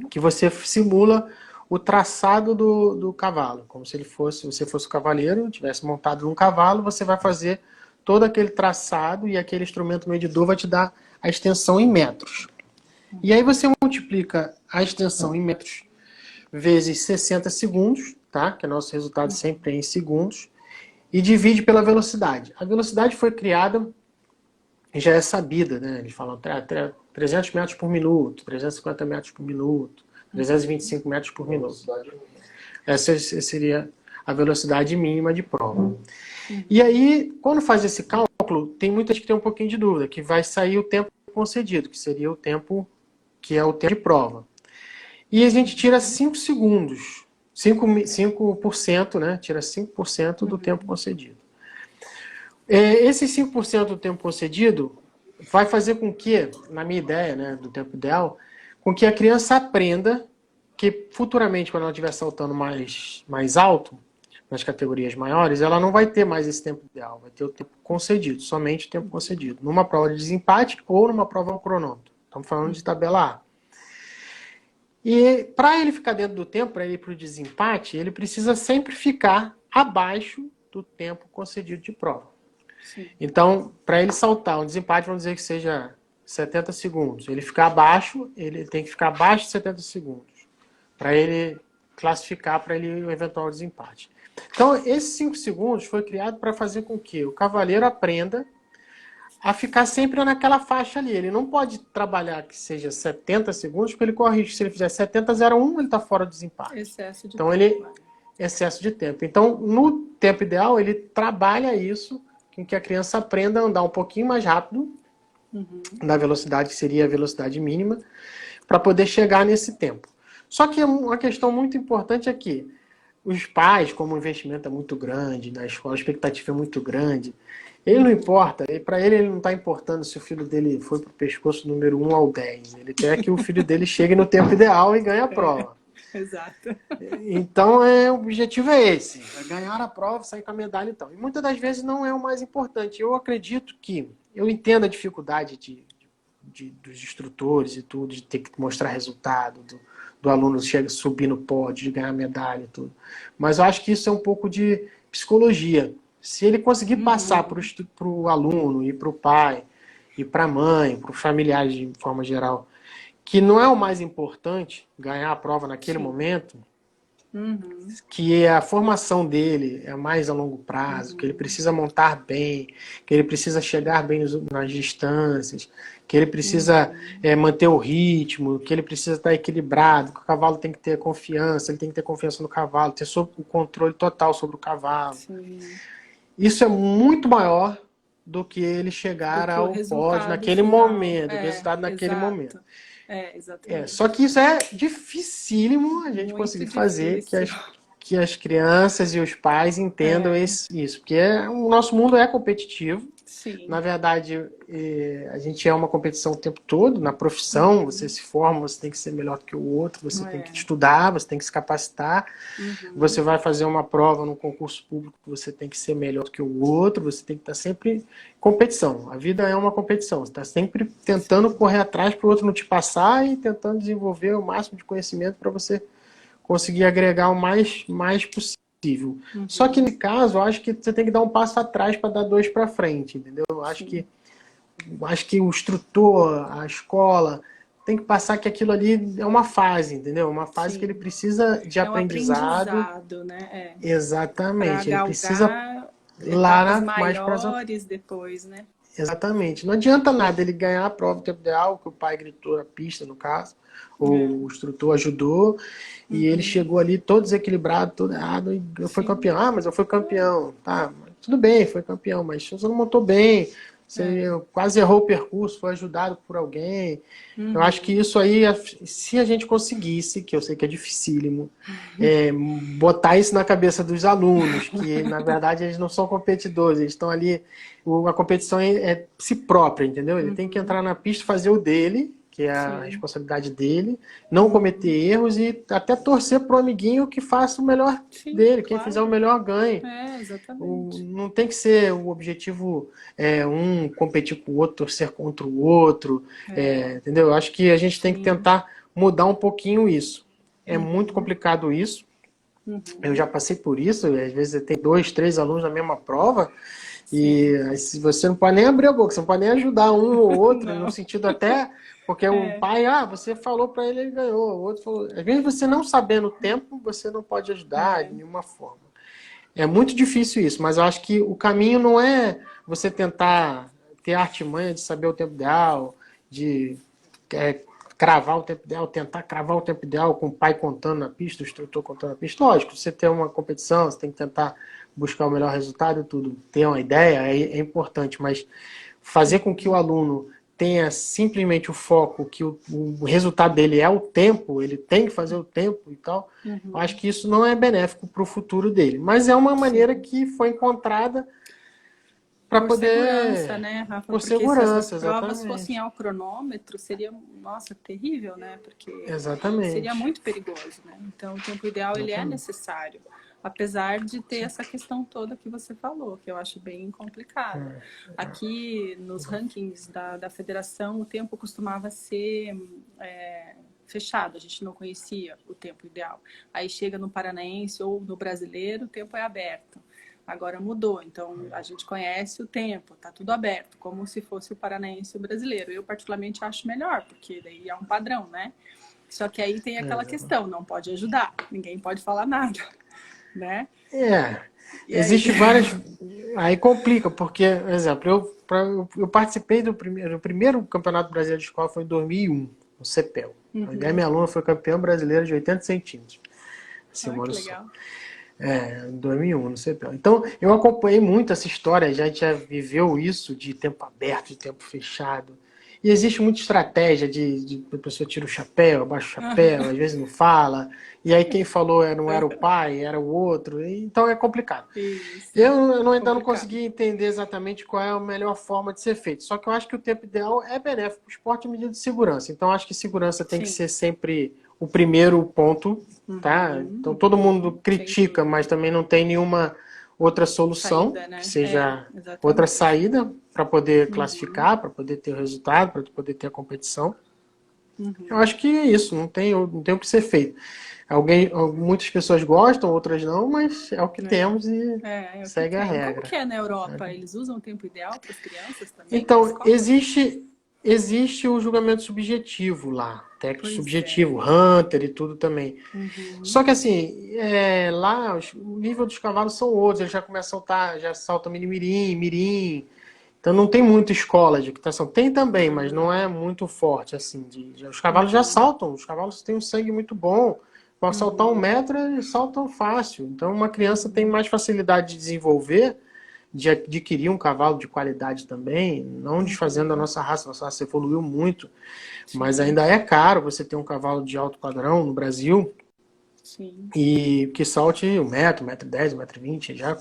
Speaker 2: que você simula o traçado do cavalo, como se você fosse o cavaleiro, tivesse montado num cavalo, você vai fazer todo aquele traçado e aquele instrumento medidor vai te dar a extensão em metros. E aí você multiplica a extensão em metros vezes 60 segundos, tá? Que o nosso resultado sempre é em segundos, e divide pela velocidade. A velocidade foi criada, já é sabida, né? Eles falam 300 metros por minuto, 350 metros por minuto, 325 metros por minuto. Essa seria a velocidade mínima de prova. E aí, quando faz esse cálculo, tem muita gente que tem um pouquinho de dúvida, que vai sair o tempo concedido, que seria o tempo que é o tempo de prova. e a gente tira 5 segundos, 5%, né? Tira 5% do tempo concedido. Esses 5% do tempo concedido vai fazer com que, na minha ideia, né, do tempo ideal, com que a criança aprenda que futuramente, quando ela estiver saltando mais alto, nas categorias maiores, ela não vai ter mais esse tempo ideal, vai ter o tempo concedido, somente o tempo concedido, numa prova de desempate ou numa prova ao cronômetro. Estamos falando de tabela A. E para ele ficar dentro do tempo, para ele ir para o desempate, ele precisa sempre ficar abaixo do tempo concedido de prova. Sim. Então, para ele saltar um desempate, vamos dizer que seja 70 segundos. Ele ficar abaixo, ele tem que ficar abaixo de 70 segundos para ele classificar para ele o eventual desempate. Então, esses 5 segundos foi criado para fazer com que o cavaleiro aprenda a ficar sempre naquela faixa ali. Ele não pode trabalhar que seja 70 segundos, porque ele corre risco. Se ele fizer 70,01, ele está fora do desempate.
Speaker 1: Excesso de
Speaker 2: então,
Speaker 1: tempo.
Speaker 2: Excesso de tempo. Então, no tempo ideal, ele trabalha isso, com que a criança aprenda a andar um pouquinho mais rápido, na velocidade que seria a velocidade mínima, para poder chegar nesse tempo. Só que uma questão muito importante é que os pais, como o investimento é muito grande, na escola a expectativa é muito grande, ele não importa, para ele não está importando se o filho dele foi para o pescoço número 1 ao 10. Ele quer que o filho dele chegue no tempo ideal e ganhe a prova.
Speaker 1: Exato.
Speaker 2: Então, o objetivo é esse, é ganhar a prova, sair com a medalha e tal. E muitas das vezes não é o mais importante. Eu acredito que, eu entendo a dificuldade dos instrutores e tudo, de ter que mostrar resultado, do aluno subir no pódio, de ganhar medalha e tudo. Mas eu acho que isso é um pouco de psicologia. Se ele conseguir passar para o aluno e para o pai, e para a mãe, para os familiares de forma geral, que não é o mais importante ganhar a prova naquele momento, que a formação dele é mais a longo prazo, que ele precisa montar bem, que ele precisa chegar bem nas distâncias, que ele precisa manter o ritmo, que ele precisa estar equilibrado, que o cavalo tem que ter confiança, ele tem que ter confiança no cavalo, ter o controle total sobre o cavalo. Sim. Isso é muito maior do que ele chegar ao pódio naquele momento, o resultado naquele momento.
Speaker 1: Exatamente.
Speaker 2: Só que isso é dificílimo a gente conseguir fazer que as crianças e os pais entendam isso. Porque o nosso mundo é competitivo.
Speaker 1: Sim.
Speaker 2: Na verdade, a gente é uma competição o tempo todo. Na profissão, você se forma, você tem que ser melhor do que o outro, você tem que estudar, você tem que se capacitar. Você vai fazer uma prova num concurso público, você tem que ser melhor do que o outro, você tem que estar sempre em competição. A vida é uma competição. Você está sempre tentando correr atrás para o outro não te passar e tentando desenvolver o máximo de conhecimento para você conseguir agregar o mais possível. Só que, no caso, eu acho que você tem que dar um passo atrás para dar 2 para frente, entendeu? Eu acho que o instrutor, a escola, tem que passar que aquilo ali é uma fase, entendeu? Uma fase que ele precisa de aprendizado.
Speaker 1: Né?
Speaker 2: Exatamente. Ele precisa lá mais
Speaker 1: maiores depois, né?
Speaker 2: Exatamente. Não adianta nada ele ganhar a prova do tempo ideal, que o pai gritou na pista, no caso, ou o instrutor ajudou, e ele chegou ali todo desequilibrado, todo errado, e eu fui campeão. Ah, mas eu fui campeão. Tá, tudo bem, foi campeão, mas você não montou bem, você quase errou o percurso, foi ajudado por alguém. Eu acho que isso aí, se a gente conseguisse, que eu sei que é dificílimo, botar isso na cabeça dos alunos, que na verdade eles não são competidores, eles estão ali, a competição é si própria, entendeu? Ele tem que entrar na pista e fazer o dele, que é a responsabilidade dele, não cometer erros e até torcer pro amiguinho que faça o melhor dele, quem fizer o melhor ganhe.
Speaker 1: Exatamente.
Speaker 2: Não tem que ser o objetivo um competir com o outro, torcer contra o outro, entendeu? Eu acho que a gente tem que tentar mudar um pouquinho isso. É muito complicado isso. Eu já passei por isso, às vezes tem 2, 3 alunos na mesma prova, e aí, você não pode nem abrir a boca, você não pode nem ajudar um ou outro, no sentido até... Porque o pai, você falou para ele, ele ganhou. O outro falou. Às vezes você não sabendo o tempo, você não pode ajudar de nenhuma forma. É muito difícil isso, mas eu acho que o caminho não é você tentar ter a artimanha de saber o tempo ideal, de cravar o tempo ideal, tentar cravar o tempo ideal com o pai contando na pista, o instrutor contando na pista. Lógico, você tem uma competição, você tem que tentar buscar o melhor resultado e tudo. Ter uma ideia é importante, mas fazer com que o aluno tenha simplesmente o foco que o resultado dele é o tempo, ele tem que fazer o tempo e tal, eu acho que isso não é benéfico para o futuro dele. Mas é uma maneira que foi encontrada para poder...
Speaker 1: segurança, né, Rafa?
Speaker 2: Por
Speaker 1: Porque
Speaker 2: segurança,
Speaker 1: se as provas
Speaker 2: exatamente.
Speaker 1: fossem ao cronômetro, seria, nossa, terrível, né? Porque
Speaker 2: Exatamente.
Speaker 1: seria muito perigoso, né? Então, o tempo ideal, ele é necessário. Apesar de ter essa questão toda que você falou, que eu acho bem complicada. Aqui, nos rankings da federação, o tempo costumava ser fechado, a gente não conhecia o tempo ideal. Aí chega no paranaense ou no brasileiro, o tempo é aberto. Agora mudou, então a gente conhece o tempo, tá tudo aberto, como se fosse o paranaense e o brasileiro. Eu particularmente acho melhor, porque daí é um padrão, né? Só que aí tem aquela questão, não pode ajudar, ninguém pode falar nada, né?
Speaker 2: Existe várias... Aí complica, porque, por exemplo, eu participei do primeiro Campeonato Brasileiro de Escola foi em 2001, no CEPEL. A minha aluna foi campeã brasileira de 80 centímetros.
Speaker 1: Que legal.
Speaker 2: Em 2001, no CEPEL. Então, eu acompanhei muito essa história, a gente já viveu isso de tempo aberto, de tempo fechado. E existe muita estratégia de a pessoa tira o chapéu, abaixa o chapéu, às vezes não fala, e aí quem falou não era o pai, era o outro, então é complicado.
Speaker 1: Isso.
Speaker 2: Eu ainda não consegui entender exatamente qual é a melhor forma de ser feito, só que eu acho que o tempo ideal é benéfico para o esporte em medida de segurança. Então, acho que segurança tem que ser sempre o primeiro ponto, tá? Então, todo mundo critica, mas também não tem nenhuma outra solução,
Speaker 1: saída, né?
Speaker 2: Que seja outra saída para poder classificar, para poder ter o resultado, para poder ter a competição. Eu acho que é isso, não tem o que ser feito. Muitas pessoas gostam, outras não, mas é o que temos e segue a regra.
Speaker 1: Como que é na Europa? Eles usam o tempo ideal para as crianças também?
Speaker 2: Então, existe o julgamento subjetivo lá, técnico subjetivo, Hunter e tudo também. Só que assim, lá o nível dos cavalos são outros, eles já começam a saltar, já saltam mini-mirim, mirim. Então não tem muita escola de equitação. Tem também, mas não é muito forte, assim. Os cavalos já saltam, os cavalos têm um sangue muito bom. Para saltar 1 metro, eles saltam fácil. Então uma criança tem mais facilidade de desenvolver, de adquirir um cavalo de qualidade também, não desfazendo a nossa raça evoluiu muito, mas ainda é caro você ter um cavalo de alto padrão no Brasil.
Speaker 1: Sim.
Speaker 2: E que salte 1 metro, 1,10 m, 1,20 m, já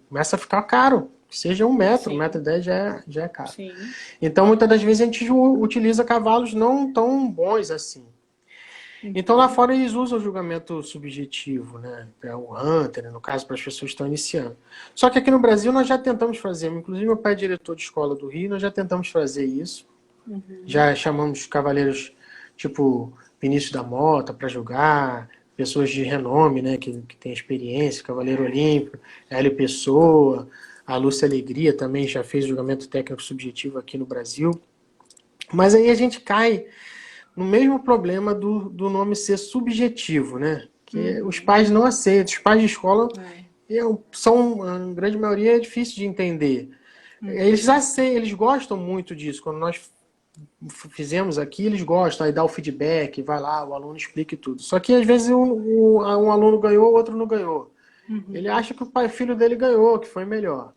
Speaker 2: começa a ficar caro. Seja 1 metro, 1,10 m já é caro.
Speaker 1: Sim.
Speaker 2: Então, muitas das vezes, a gente utiliza cavalos não tão bons assim. Então, lá fora, eles usam o julgamento subjetivo, né? O Hunter, né? No caso, para as pessoas que estão iniciando. Só que aqui no Brasil, nós já tentamos fazer, inclusive meu pai é diretor de escola do Rio, nós já tentamos fazer isso. Já chamamos cavaleiros tipo Vinícius da Mota para julgar, pessoas de renome, né, que tem experiência, Cavaleiro Olímpico, Hélio Pessoa, a Lúcia Alegria também já fez julgamento técnico subjetivo aqui no Brasil. Mas aí a gente cai no mesmo problema do nome ser subjetivo, né? Que os pais não aceitam, os pais de escola são, a grande maioria é difícil de entender. Eles aceitam, eles gostam muito disso. Quando nós fizemos aqui, eles gostam, aí dá o feedback, vai lá, o aluno explica e tudo. Só que às vezes um aluno ganhou, o outro não ganhou. Ele acha que o filho dele ganhou, que foi melhor.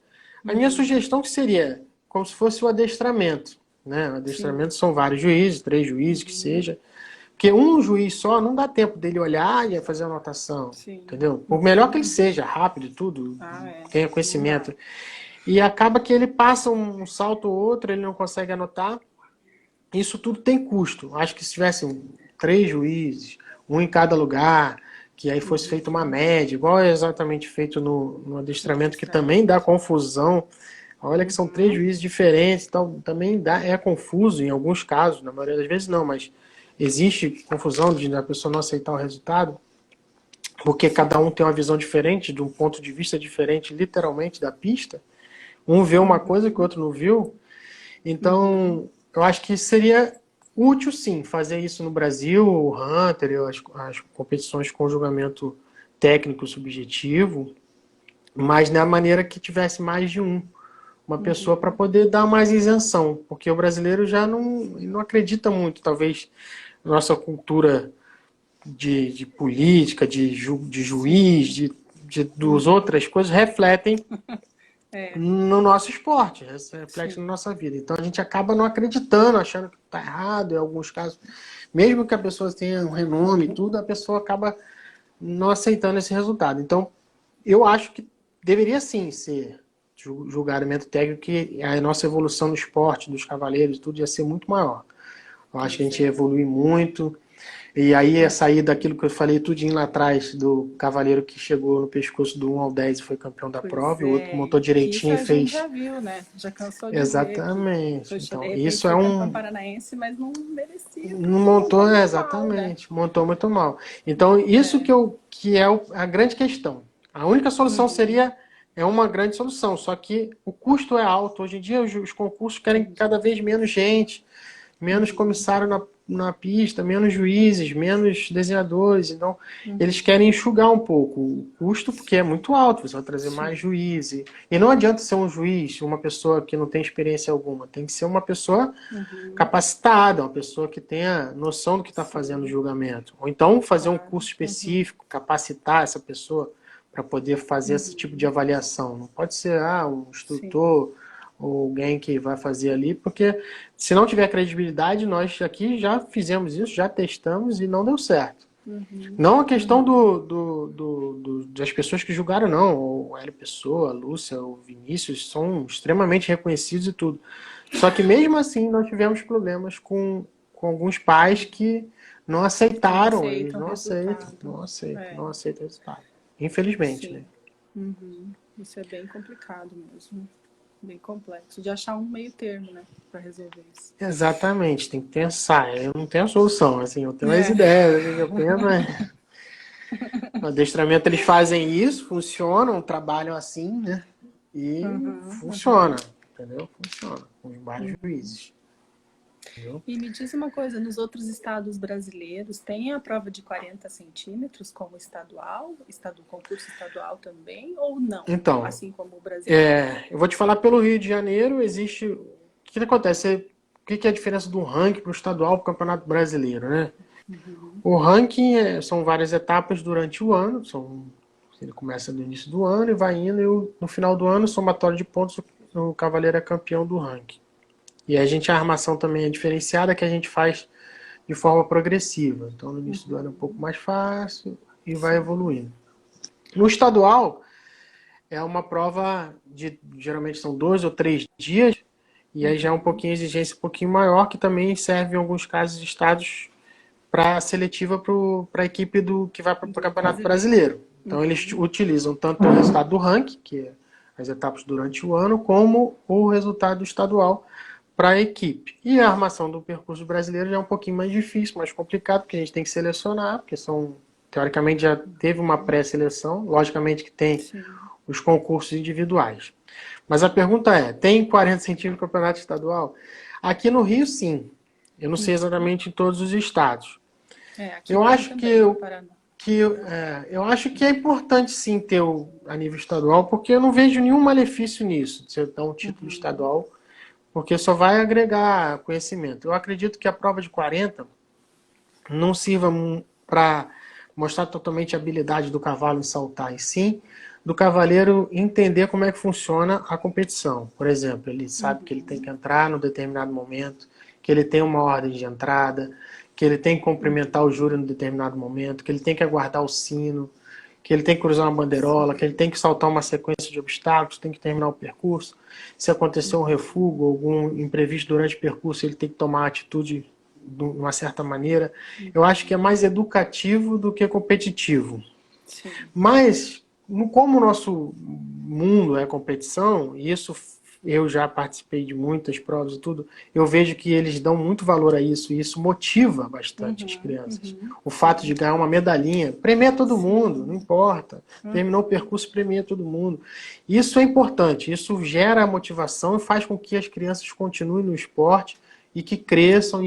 Speaker 2: A minha sugestão que seria como se fosse o adestramento. Né? O adestramento são vários juízes, 3 juízes que seja. Porque um juiz só não dá tempo dele olhar e fazer a anotação. Entendeu? Por melhor que ele seja, rápido e tudo, tenha conhecimento. E acaba que ele passa um salto ou outro, ele não consegue anotar. Isso tudo tem custo. Acho que se tivessem 3 juízes, um em cada lugar, que aí fosse feita uma média, igual é exatamente feito no adestramento, que também dá confusão. Olha que são 3 juízes diferentes, então também é confuso em alguns casos, na maioria das vezes não, mas existe confusão de a pessoa não aceitar o resultado, porque cada um tem uma visão diferente, de um ponto de vista diferente, literalmente, da pista. Um vê uma coisa que o outro não viu. Então, eu acho que seria útil, sim, fazer isso no Brasil, o Hunter, as competições com julgamento técnico subjetivo, mas na maneira que tivesse mais de uma pessoa para poder dar mais isenção, porque o brasileiro já não acredita muito, talvez, na nossa cultura de política, de juiz, dos outras coisas, refletem no nosso esporte, isso reflete
Speaker 1: Sim.
Speaker 2: na nossa vida. Então a gente acaba não acreditando, achando que está errado em alguns casos. Mesmo que a pessoa tenha um renome e tudo, a pessoa acaba não aceitando esse resultado. Então, eu acho que deveria sim ser julgamento técnico, que a nossa evolução no esporte, dos cavaleiros, tudo ia ser muito maior. Eu acho que a gente ia evoluir muito. E aí ia sair daquilo que eu falei tudinho lá atrás, do cavaleiro que chegou no pescoço do 1 ao 10 e foi campeão da prova, e o outro montou
Speaker 1: Que isso
Speaker 2: direitinho e
Speaker 1: a gente já
Speaker 2: fez.
Speaker 1: viu, né? Já cansou de ver que,
Speaker 2: Exatamente.
Speaker 1: poxa, de
Speaker 2: Então,
Speaker 1: repente
Speaker 2: isso é
Speaker 1: foi campeão
Speaker 2: um.
Speaker 1: paranaense, mas não merecia,
Speaker 2: Não
Speaker 1: porque montou
Speaker 2: montou,
Speaker 1: muito mal, né?
Speaker 2: exatamente. Montou muito mal. Então, isso
Speaker 1: É.
Speaker 2: que é a grande questão. A única solução seria. É uma grande solução, só que o custo é alto. Hoje em dia, os concursos querem
Speaker 1: Entendi.
Speaker 2: cada vez menos gente, menos comissário na pista, menos juízes, menos desenhadores. Então, eles querem enxugar um pouco o custo, porque é muito alto, você vai trazer mais
Speaker 1: Sim.
Speaker 2: juízes. E não adianta ser um juiz, uma pessoa que não tem experiência alguma. Tem que ser uma pessoa capacitada, uma pessoa que tenha noção do que está fazendo o
Speaker 1: Sim,
Speaker 2: julgamento. Ou então fazer um
Speaker 1: claro.
Speaker 2: curso específico, capacitar essa pessoa para poder fazer esse tipo de avaliação. Não pode ser um
Speaker 1: Sim.
Speaker 2: instrutor ou alguém que vai fazer ali, porque se não tiver credibilidade, nós aqui já fizemos isso, já testamos e não deu certo. Não a questão das pessoas que julgaram, não. O Hélio Pessoa, a Lúcia, o Vinícius são extremamente reconhecidos e tudo. Só que mesmo assim nós tivemos problemas com alguns pais que não
Speaker 1: Que não
Speaker 2: aceitaram, eles
Speaker 1: aceitam o
Speaker 2: não aceitam,
Speaker 1: resultado.
Speaker 2: não aceitam,
Speaker 1: É,
Speaker 2: não aceitam o resultado. Infelizmente, né?
Speaker 1: sim. Isso é bem complicado mesmo. Bem complexo. De achar um meio termo, né? Pra resolver isso.
Speaker 2: Exatamente, tem que pensar. Eu não tenho a solução, assim, eu tenho as
Speaker 1: É.
Speaker 2: ideias, eu penso, mas no adestramento eles fazem isso, funcionam, trabalham assim, né? E funciona, entendeu? Funciona, com vários juízes. Entendeu?
Speaker 1: E me diz uma coisa, nos outros estados brasileiros, tem a prova de 40 centímetros como estadual, concurso estadual também, ou não?
Speaker 2: Então,
Speaker 1: Assim como o brasileiro?
Speaker 2: eu vou te falar pelo Rio de Janeiro, existe. O que acontece? O que é a diferença do ranking para o estadual para o Campeonato Brasileiro, né? O ranking são várias etapas durante o ano, ele começa no início do ano e vai indo, e no final do ano, somatório de pontos, o cavaleiro é campeão do ranking. E a armação também é diferenciada, que a gente faz de forma progressiva. Então, no início do ano é um pouco mais fácil e vai evoluindo. No estadual, é uma prova geralmente são 2 ou 3 dias, e aí já é um pouquinho exigência um pouquinho maior, que também serve em alguns casos de estados para a seletiva para a equipe que vai para o
Speaker 1: Do
Speaker 2: Campeonato
Speaker 1: brasileiro.
Speaker 2: Brasileiro. Então eles utilizam tanto o resultado do ranking, que é as etapas durante o ano, como o resultado estadual para a equipe. E a armação do percurso brasileiro já é um pouquinho mais difícil, mais complicado, porque a gente tem que selecionar, porque teoricamente já teve uma pré-seleção, logicamente que tem
Speaker 1: Sim.
Speaker 2: os concursos individuais. Mas a pergunta é, tem 40 centímetros no campeonato estadual? Aqui no Rio, sim. Eu não sei exatamente em todos os estados.
Speaker 1: Aqui
Speaker 2: Eu
Speaker 1: tem
Speaker 2: acho
Speaker 1: também, no Paraná.
Speaker 2: eu acho que é importante sim ter a nível estadual, porque eu não vejo nenhum malefício nisso, de você dar um título estadual, porque só vai agregar conhecimento. Eu acredito que a prova de 40 não sirva para mostrar totalmente a habilidade do cavalo em saltar, e sim do cavaleiro entender como é que funciona a competição. Por exemplo, ele sabe que ele tem que entrar no determinado momento, que ele tem uma ordem de entrada, que ele tem que cumprimentar o júri no determinado momento, que ele tem que aguardar o sino, que ele tem que cruzar uma bandeirola, que ele tem que saltar uma sequência de obstáculos, tem que terminar o percurso. Se acontecer um refúgio, algum imprevisto durante o percurso, ele tem que tomar atitude de uma certa maneira. Eu acho que é mais educativo do que competitivo.
Speaker 1: Sim.
Speaker 2: Mas, como o nosso mundo é competição, e isso eu já participei de muitas provas e tudo, eu vejo que eles dão muito valor a isso, e isso motiva bastante as crianças. O fato de ganhar uma medalhinha, premia todo mundo, não importa. Terminou o percurso, premia todo mundo. Isso é importante, isso gera motivação e faz com que as crianças continuem no esporte e que cresçam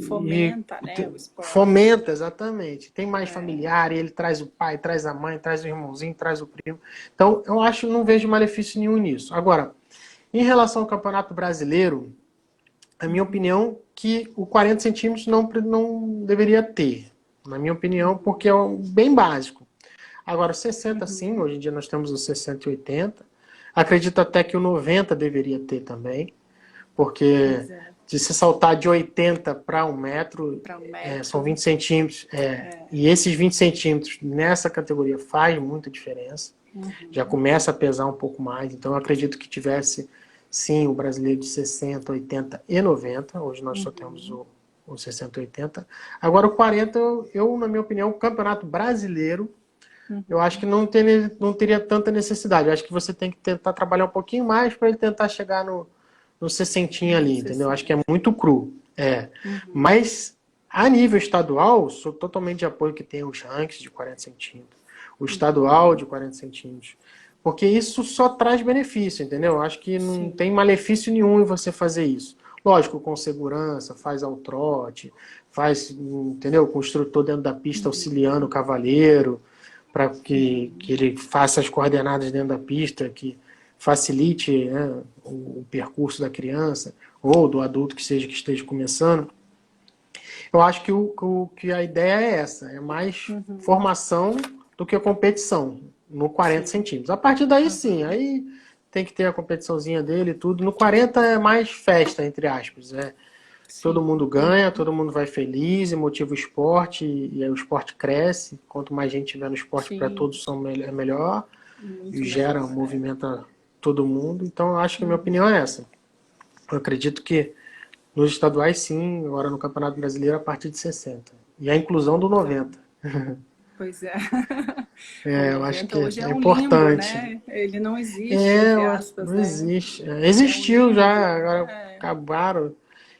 Speaker 1: Fomenta, né, o esporte.
Speaker 2: fomenta, exatamente. Tem mais familiar, e ele traz o pai, traz a mãe, traz o irmãozinho, traz o primo. Então, eu acho, não vejo malefício nenhum nisso. Agora, em relação ao Campeonato Brasileiro, a minha opinião que o 40 centímetros não deveria ter. Na minha opinião, porque é bem básico. Agora, o 60 sim, hoje em dia nós temos o 60 e 80. Acredito até que o 90 deveria ter também, porque
Speaker 1: Pois é,
Speaker 2: de se saltar de 80 para 1 metro,
Speaker 1: para um
Speaker 2: são
Speaker 1: metro.
Speaker 2: 20 centímetros. E esses 20 centímetros nessa categoria faz muita diferença. Já
Speaker 1: Uhum,
Speaker 2: começa a pesar um pouco mais. Então, eu acredito que tivesse, sim, o brasileiro de 60, 80 e 90. Hoje nós só temos
Speaker 1: uhum,
Speaker 2: o 60 e 80. Agora, o 40, na minha opinião, o campeonato brasileiro, eu acho que
Speaker 1: uhum.
Speaker 2: não teria tanta necessidade. Eu acho que você tem que tentar trabalhar um pouquinho mais para ele tentar chegar no 60
Speaker 1: No
Speaker 2: ali, entendeu? Acho que é
Speaker 1: 60.
Speaker 2: muito cru.
Speaker 1: Uhum,
Speaker 2: Mas, a nível estadual, sou totalmente de apoio que tenha os rankings de 40 centímetros, o estadual
Speaker 1: uhum.
Speaker 2: de 40 centímetros, porque isso só traz benefício, entendeu? Eu acho que não
Speaker 1: Sim.
Speaker 2: tem malefício nenhum em você fazer isso. Lógico, com segurança, faz ao trote, faz, entendeu? Com o instrutor dentro da pista auxiliando o
Speaker 1: Uhum,
Speaker 2: cavaleiro, para que
Speaker 1: uhum.
Speaker 2: ele faça as coordenadas dentro da pista, que facilite, né, o percurso da criança ou do adulto que esteja começando. Eu acho que a ideia é essa, é mais
Speaker 1: Uhum.
Speaker 2: formação do que a competição no 40
Speaker 1: Sim.
Speaker 2: centímetros. A partir daí sim,
Speaker 1: Uhum.
Speaker 2: aí tem que ter a competiçãozinha dele e tudo. No 40 é mais festa, entre aspas. Todo
Speaker 1: Sim.
Speaker 2: mundo ganha,
Speaker 1: Uhum.
Speaker 2: todo mundo vai feliz e motiva o esporte, e aí o esporte cresce. Quanto mais gente tiver no esporte, para
Speaker 1: Sim.
Speaker 2: todos é melhor, e
Speaker 1: Muito
Speaker 2: gera,
Speaker 1: melhor, é.
Speaker 2: movimenta todo mundo. Então, eu acho que a minha opinião
Speaker 1: Uhum.
Speaker 2: é essa. Eu acredito que nos estaduais, sim, agora no Campeonato Brasileiro, a partir de 60. E a inclusão do
Speaker 1: Tá.
Speaker 2: 90.
Speaker 1: Pois é. O
Speaker 2: Eu acho
Speaker 1: 90
Speaker 2: que
Speaker 1: hoje é
Speaker 2: é
Speaker 1: um limbo,
Speaker 2: importante.
Speaker 1: né? Ele não existe, entre aspas,
Speaker 2: Não
Speaker 1: né?
Speaker 2: existe.
Speaker 1: É um
Speaker 2: Existiu já,
Speaker 1: limbo.
Speaker 2: agora
Speaker 1: É.
Speaker 2: acabaram.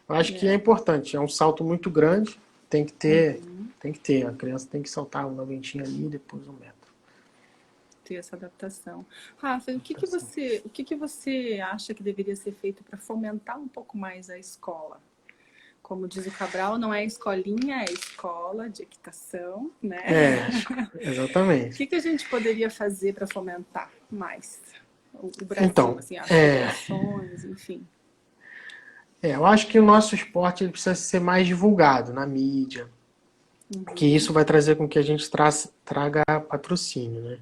Speaker 2: Eu acho que é
Speaker 1: É.
Speaker 2: importante. É um salto muito grande. Tem que ter,
Speaker 1: Uhum.
Speaker 2: tem que ter. A criança tem que saltar um 90 ali e depois 1 metro.
Speaker 1: Ter essa adaptação. Rafa, o que que você acha que deveria ser feito para fomentar um pouco mais a escola? Como diz o Cabral, não é escolinha, é escola de equitação, né? O
Speaker 2: Exatamente.
Speaker 1: que que a gente poderia fazer para fomentar mais o Brasil,
Speaker 2: Então,
Speaker 1: assim, as federações, enfim.
Speaker 2: eu acho que o nosso esporte ele precisa ser mais divulgado na mídia, que
Speaker 1: Uhum,
Speaker 2: isso vai trazer com que a gente traga patrocínio, né?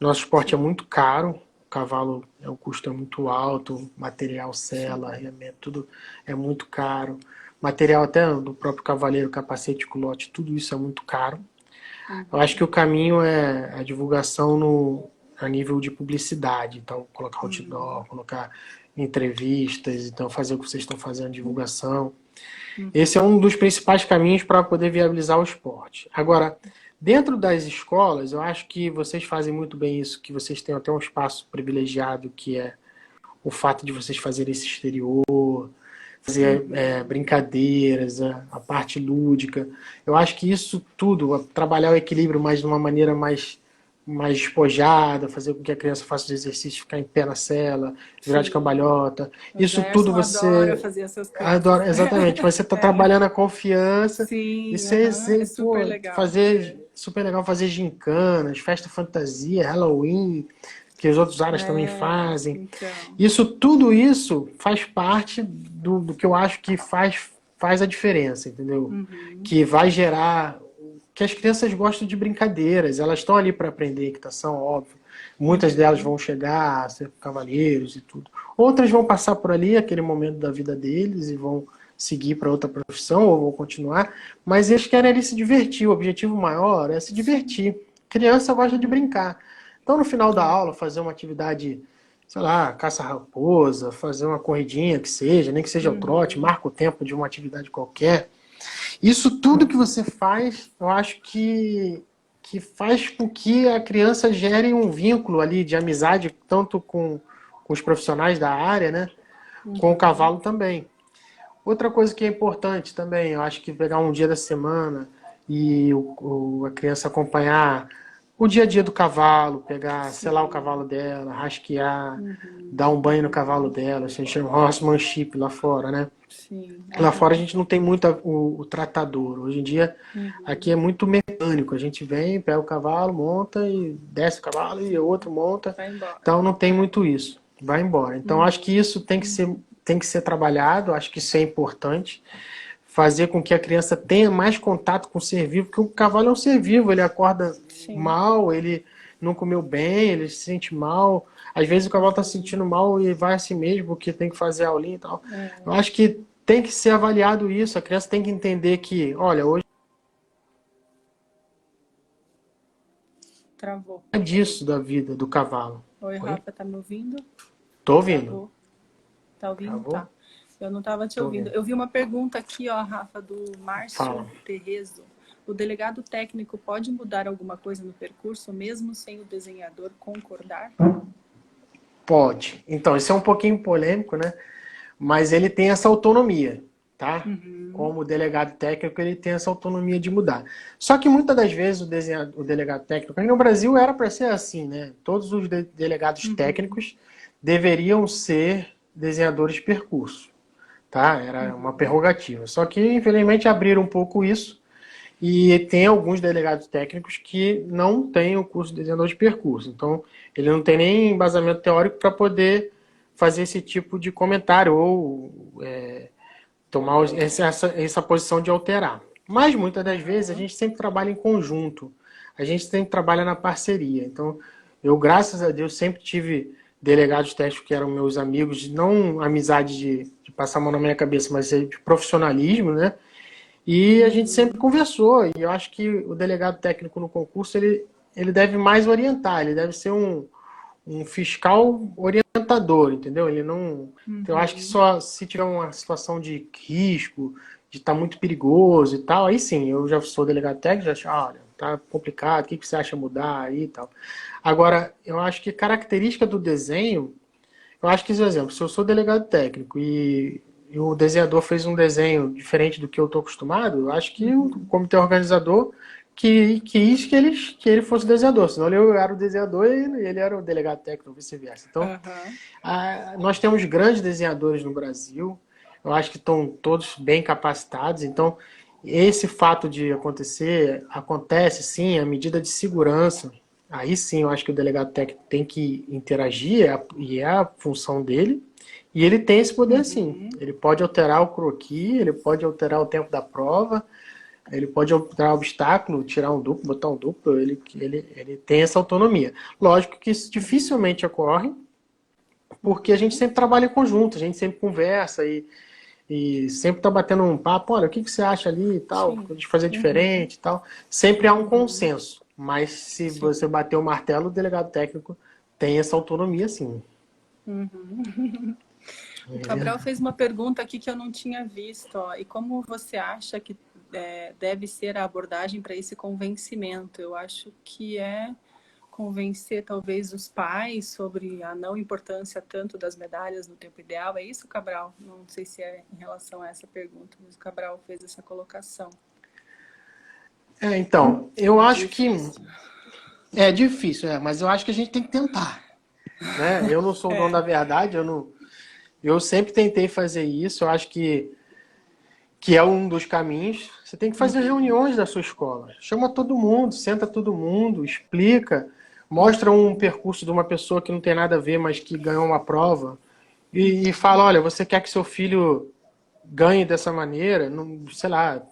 Speaker 2: Nosso esporte é
Speaker 1: sim,
Speaker 2: muito caro, o cavalo, o custo é muito alto, material, sela,
Speaker 1: sim.
Speaker 2: arreamento, tudo é muito caro. Material até do próprio cavaleiro, capacete, culote, tudo isso é muito caro. Eu acho que
Speaker 1: Uhum,
Speaker 2: o caminho é a divulgação a nível de publicidade. Então, colocar
Speaker 1: uhum,
Speaker 2: outdoor, colocar entrevistas, então fazer o que vocês estão fazendo, divulgação. Esse é
Speaker 1: uhum,
Speaker 2: um dos principais caminhos para poder viabilizar o esporte. Agora, dentro das escolas, eu acho que vocês fazem muito bem isso, que vocês têm até um espaço privilegiado, que é o fato de vocês fazerem esse exterior, fazer
Speaker 1: uhum.
Speaker 2: brincadeiras, a parte lúdica. Eu acho que isso tudo, trabalhar o equilíbrio mais de uma maneira mais despojada, fazer com que a criança faça os exercícios, ficar em pé na cela, virar de
Speaker 1: Sim.
Speaker 2: cambalhota.
Speaker 1: O
Speaker 2: Isso tudo
Speaker 1: Gerson adora
Speaker 2: você
Speaker 1: fazer essas coisas.
Speaker 2: adora, exatamente. Você está
Speaker 1: É,
Speaker 2: trabalhando a confiança e
Speaker 1: sim, aham, é super
Speaker 2: pô,
Speaker 1: legal. É,
Speaker 2: fazer super legal fazer gincanas, festa fantasia, Halloween, que as outras áreas também fazem.
Speaker 1: então.
Speaker 2: Tudo isso faz parte do que eu acho que faz a diferença, entendeu?
Speaker 1: Uhum,
Speaker 2: Que vai gerar. Que as crianças gostam de brincadeiras, elas estão ali para aprender equitação, óbvio. Muitas delas
Speaker 1: uhum,
Speaker 2: vão chegar a ser cavaleiros e tudo. Outras vão passar por ali, aquele momento da vida deles, e vão seguir para outra profissão ou vão continuar, mas eles querem ali se divertir. O objetivo maior é se
Speaker 1: sim.
Speaker 2: divertir. Criança gosta de
Speaker 1: Uhum,
Speaker 2: brincar. Então, no final da
Speaker 1: é,
Speaker 2: aula, fazer uma atividade, sei lá, caça-raposa, fazer uma corridinha que seja, nem que seja o trote,
Speaker 1: uhum,
Speaker 2: marca o tempo de uma atividade qualquer. Isso tudo que você faz, eu acho que faz com que a criança gere um vínculo ali de amizade, tanto com os profissionais da área, né? Com o
Speaker 1: uhum,
Speaker 2: cavalo também. Outra coisa que é importante também, eu acho que pegar um dia da semana e a criança acompanhar o dia a dia do cavalo, pegar, selar o
Speaker 1: sim.
Speaker 2: cavalo dela, rasquear,
Speaker 1: Uhum,
Speaker 2: dar um banho no cavalo
Speaker 1: uhum,
Speaker 2: dela, a gente chama horsemanship lá fora, né?
Speaker 1: sim.
Speaker 2: Lá fora a
Speaker 1: Aham,
Speaker 2: gente não tem muito o tratador. Hoje em dia aqui é
Speaker 1: uhum.
Speaker 2: muito mecânico. A gente vem, pega o cavalo, monta e desce o cavalo e o outro
Speaker 1: Sim.
Speaker 2: monta.
Speaker 1: Vai embora.
Speaker 2: Então não tem
Speaker 1: É.
Speaker 2: muito isso. Vai embora. Então acho que
Speaker 1: Uhum,
Speaker 2: isso tem que ser trabalhado. Acho que isso é importante. Fazer com que a criança tenha mais contato com o ser vivo, porque o cavalo é um ser vivo. Ele acorda
Speaker 1: sim.
Speaker 2: mal, ele não comeu bem, ele se sente mal. às vezes o cavalo está se sentindo mal e vai assim mesmo, porque tem que fazer a aulinha e tal. Eu acho que tem que ser avaliado isso, a criança tem que entender que, olha, hoje
Speaker 1: Travou.
Speaker 2: é disso da vida do cavalo.
Speaker 1: Oi,
Speaker 2: Oi?
Speaker 1: Rafa, tá me ouvindo?
Speaker 2: Tô ouvindo.
Speaker 1: Travou. Tá ouvindo?
Speaker 2: Travou?
Speaker 1: Tá. Eu não estava te
Speaker 2: Tô
Speaker 1: ouvindo.
Speaker 2: ouvindo.
Speaker 1: Eu vi uma pergunta aqui, ó, Rafa, do
Speaker 2: Fala.
Speaker 1: Márcio Terrezo. O delegado técnico pode mudar alguma coisa no percurso, mesmo sem o desenhador concordar?
Speaker 2: Pode. Então, isso é um pouquinho polêmico, né? Mas ele tem essa autonomia, tá? Como delegado técnico, ele tem essa autonomia de mudar. Só que muitas das vezes o delegado técnico, aqui no Brasil era para ser assim, né? Todos os delegados técnicos deveriam ser desenhadores de percurso, tá? Era uma prerrogativa. Só que, infelizmente, abriram um pouco isso e tem alguns delegados técnicos que não têm o curso de desenhador de percurso. Então, ele não tem nem embasamento teórico para poder fazer esse tipo de comentário ou tomar essa posição de alterar. Mas, muitas das vezes, a gente sempre trabalha em conjunto. A gente sempre trabalha na parceria. Então, eu, graças a Deus, sempre tive delegados técnicos que eram meus amigos, não amizade de passar a mão na minha cabeça, mas de profissionalismo, né? E a gente sempre conversou, e eu acho que o delegado técnico no concurso, ele deve mais orientar, ele deve ser um fiscal orientador, entendeu? Ele não... Eu acho que só se tiver uma situação de risco, de estar muito perigoso e tal, aí sim, eu já sou delegado técnico, já acho, olha, tá complicado, o que você acha mudar aí e tal. Agora, eu acho que característica do desenho, eu acho que, por exemplo, se eu sou delegado técnico e o desenhador fez um desenho diferente do que eu estou acostumado, eu acho que o comitê organizador quis que ele fosse o desenhador, senão eu era o desenhador e ele era o delegado técnico, vice-versa. Então, nós temos grandes desenhadores no Brasil, eu acho que estão todos bem capacitados, então esse fato de acontecer, acontece sim, a medida de segurança, aí sim eu acho que o delegado técnico tem que interagir, e é a função dele, e ele tem esse poder sim. Ele pode alterar o croquis, ele pode alterar o tempo da prova, ele pode alterar o obstáculo, tirar um duplo, botar um duplo, ele tem essa autonomia. Lógico que isso dificilmente ocorre, porque a gente sempre trabalha em conjunto, a gente sempre conversa e sempre tá batendo um papo, olha, o que você acha ali e tal, a gente fazer diferente e tal. Sempre há um consenso, mas se você bater o martelo, o delegado técnico tem essa autonomia sim.
Speaker 1: O Cabral fez uma pergunta aqui que eu não tinha visto, ó. E como você acha que deve ser a abordagem para esse convencimento? Eu acho que é convencer talvez os pais sobre a não importância tanto das medalhas no tempo ideal. É isso, Cabral? Não sei se é em relação a essa pergunta, mas o Cabral fez essa colocação.
Speaker 2: Então, eu acho que é difícil, mas eu acho que a gente tem que tentar. Né? Eu não sou o dono da verdade, eu sempre tentei fazer isso, eu acho que é um dos caminhos. Você tem que fazer reuniões da sua escola. Chama todo mundo, senta todo mundo, explica, mostra um percurso de uma pessoa que não tem nada a ver, mas que ganhou uma prova, e fala, olha, você quer que seu filho ganhe dessa maneira, não, sei lá,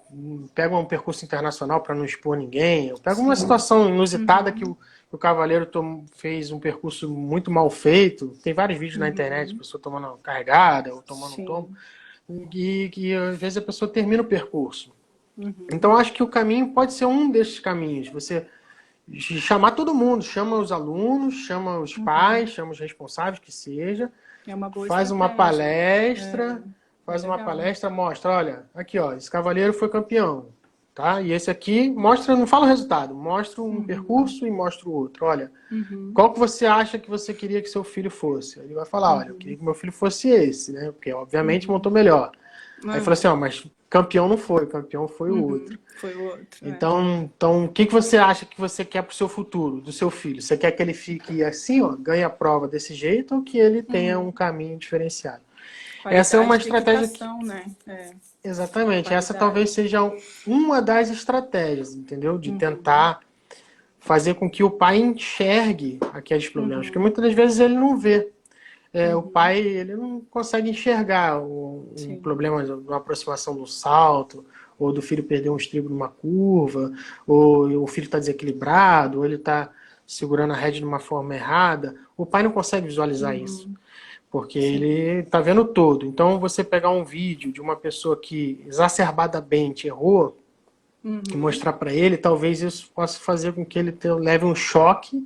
Speaker 2: pega um percurso internacional para não expor ninguém, pega uma situação inusitada que o cavaleiro fez um percurso muito mal feito, tem vários vídeos na internet, a pessoa tomando uma carregada ou tomando um tombo, e às vezes a pessoa termina o percurso. Então acho que o caminho pode ser um desses caminhos, você chamar todo mundo, chama os alunos, chama os pais, chama os responsáveis que seja, faz uma palestra, mostra, olha, aqui ó, esse cavaleiro foi campeão, tá? E esse aqui mostra, não fala o resultado, mostra um percurso e mostra o outro. Olha, qual que você acha que você queria que seu filho fosse? Ele vai falar, olha, eu queria que meu filho fosse esse, né? Porque obviamente montou melhor. Aí fala assim, ó, mas campeão não foi, campeão foi o outro.
Speaker 1: Foi o outro.
Speaker 2: Então, o que você acha que você quer pro seu futuro, do seu filho? Você quer que ele fique assim, ó, ganhe a prova desse jeito, ou que ele tenha um caminho diferenciado? Essa é uma estratégia que...
Speaker 1: né?
Speaker 2: Exatamente, essa talvez seja uma das estratégias, entendeu? De tentar fazer com que o pai enxergue aqueles problemas, porque muitas das vezes ele não vê. O pai, ele não consegue enxergar um problema de uma aproximação do salto, ou do filho perder um estribo numa curva, ou o filho está desequilibrado, ou ele está segurando a rédea de uma forma errada, o pai não consegue visualizar isso. Porque ele está vendo todo. Então, você pegar um vídeo de uma pessoa que exacerbadamente errou e mostrar para ele, talvez isso possa fazer com que ele leve um choque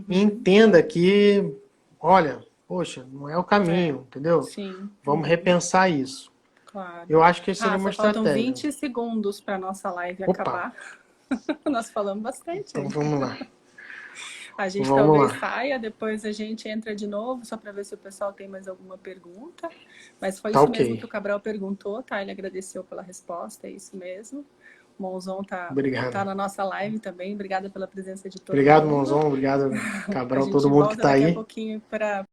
Speaker 2: e entenda que, olha, poxa, não é o caminho, entendeu?
Speaker 1: Sim.
Speaker 2: Vamos repensar isso.
Speaker 1: Claro.
Speaker 2: Eu acho que isso seria uma
Speaker 1: faltam
Speaker 2: estratégia.
Speaker 1: 20 segundos para nossa live
Speaker 2: Opa.
Speaker 1: acabar. Nós falamos bastante.
Speaker 2: Então, vamos lá.
Speaker 1: A gente
Speaker 2: Vamos
Speaker 1: talvez
Speaker 2: lá.
Speaker 1: saia, depois a gente entra de novo, só para ver se o pessoal tem mais alguma pergunta. Mas foi
Speaker 2: Tá
Speaker 1: isso
Speaker 2: ok.
Speaker 1: mesmo que o Cabral perguntou, tá? Ele agradeceu pela resposta, é isso mesmo. O Monzon tá na nossa live também. Obrigada pela presença de todo
Speaker 2: Obrigado,
Speaker 1: mundo.
Speaker 2: Monzon. Obrigado,
Speaker 1: A
Speaker 2: Cabral,
Speaker 1: gente
Speaker 2: todo mundo que
Speaker 1: volta
Speaker 2: está
Speaker 1: daqui
Speaker 2: aí.
Speaker 1: a pouquinho para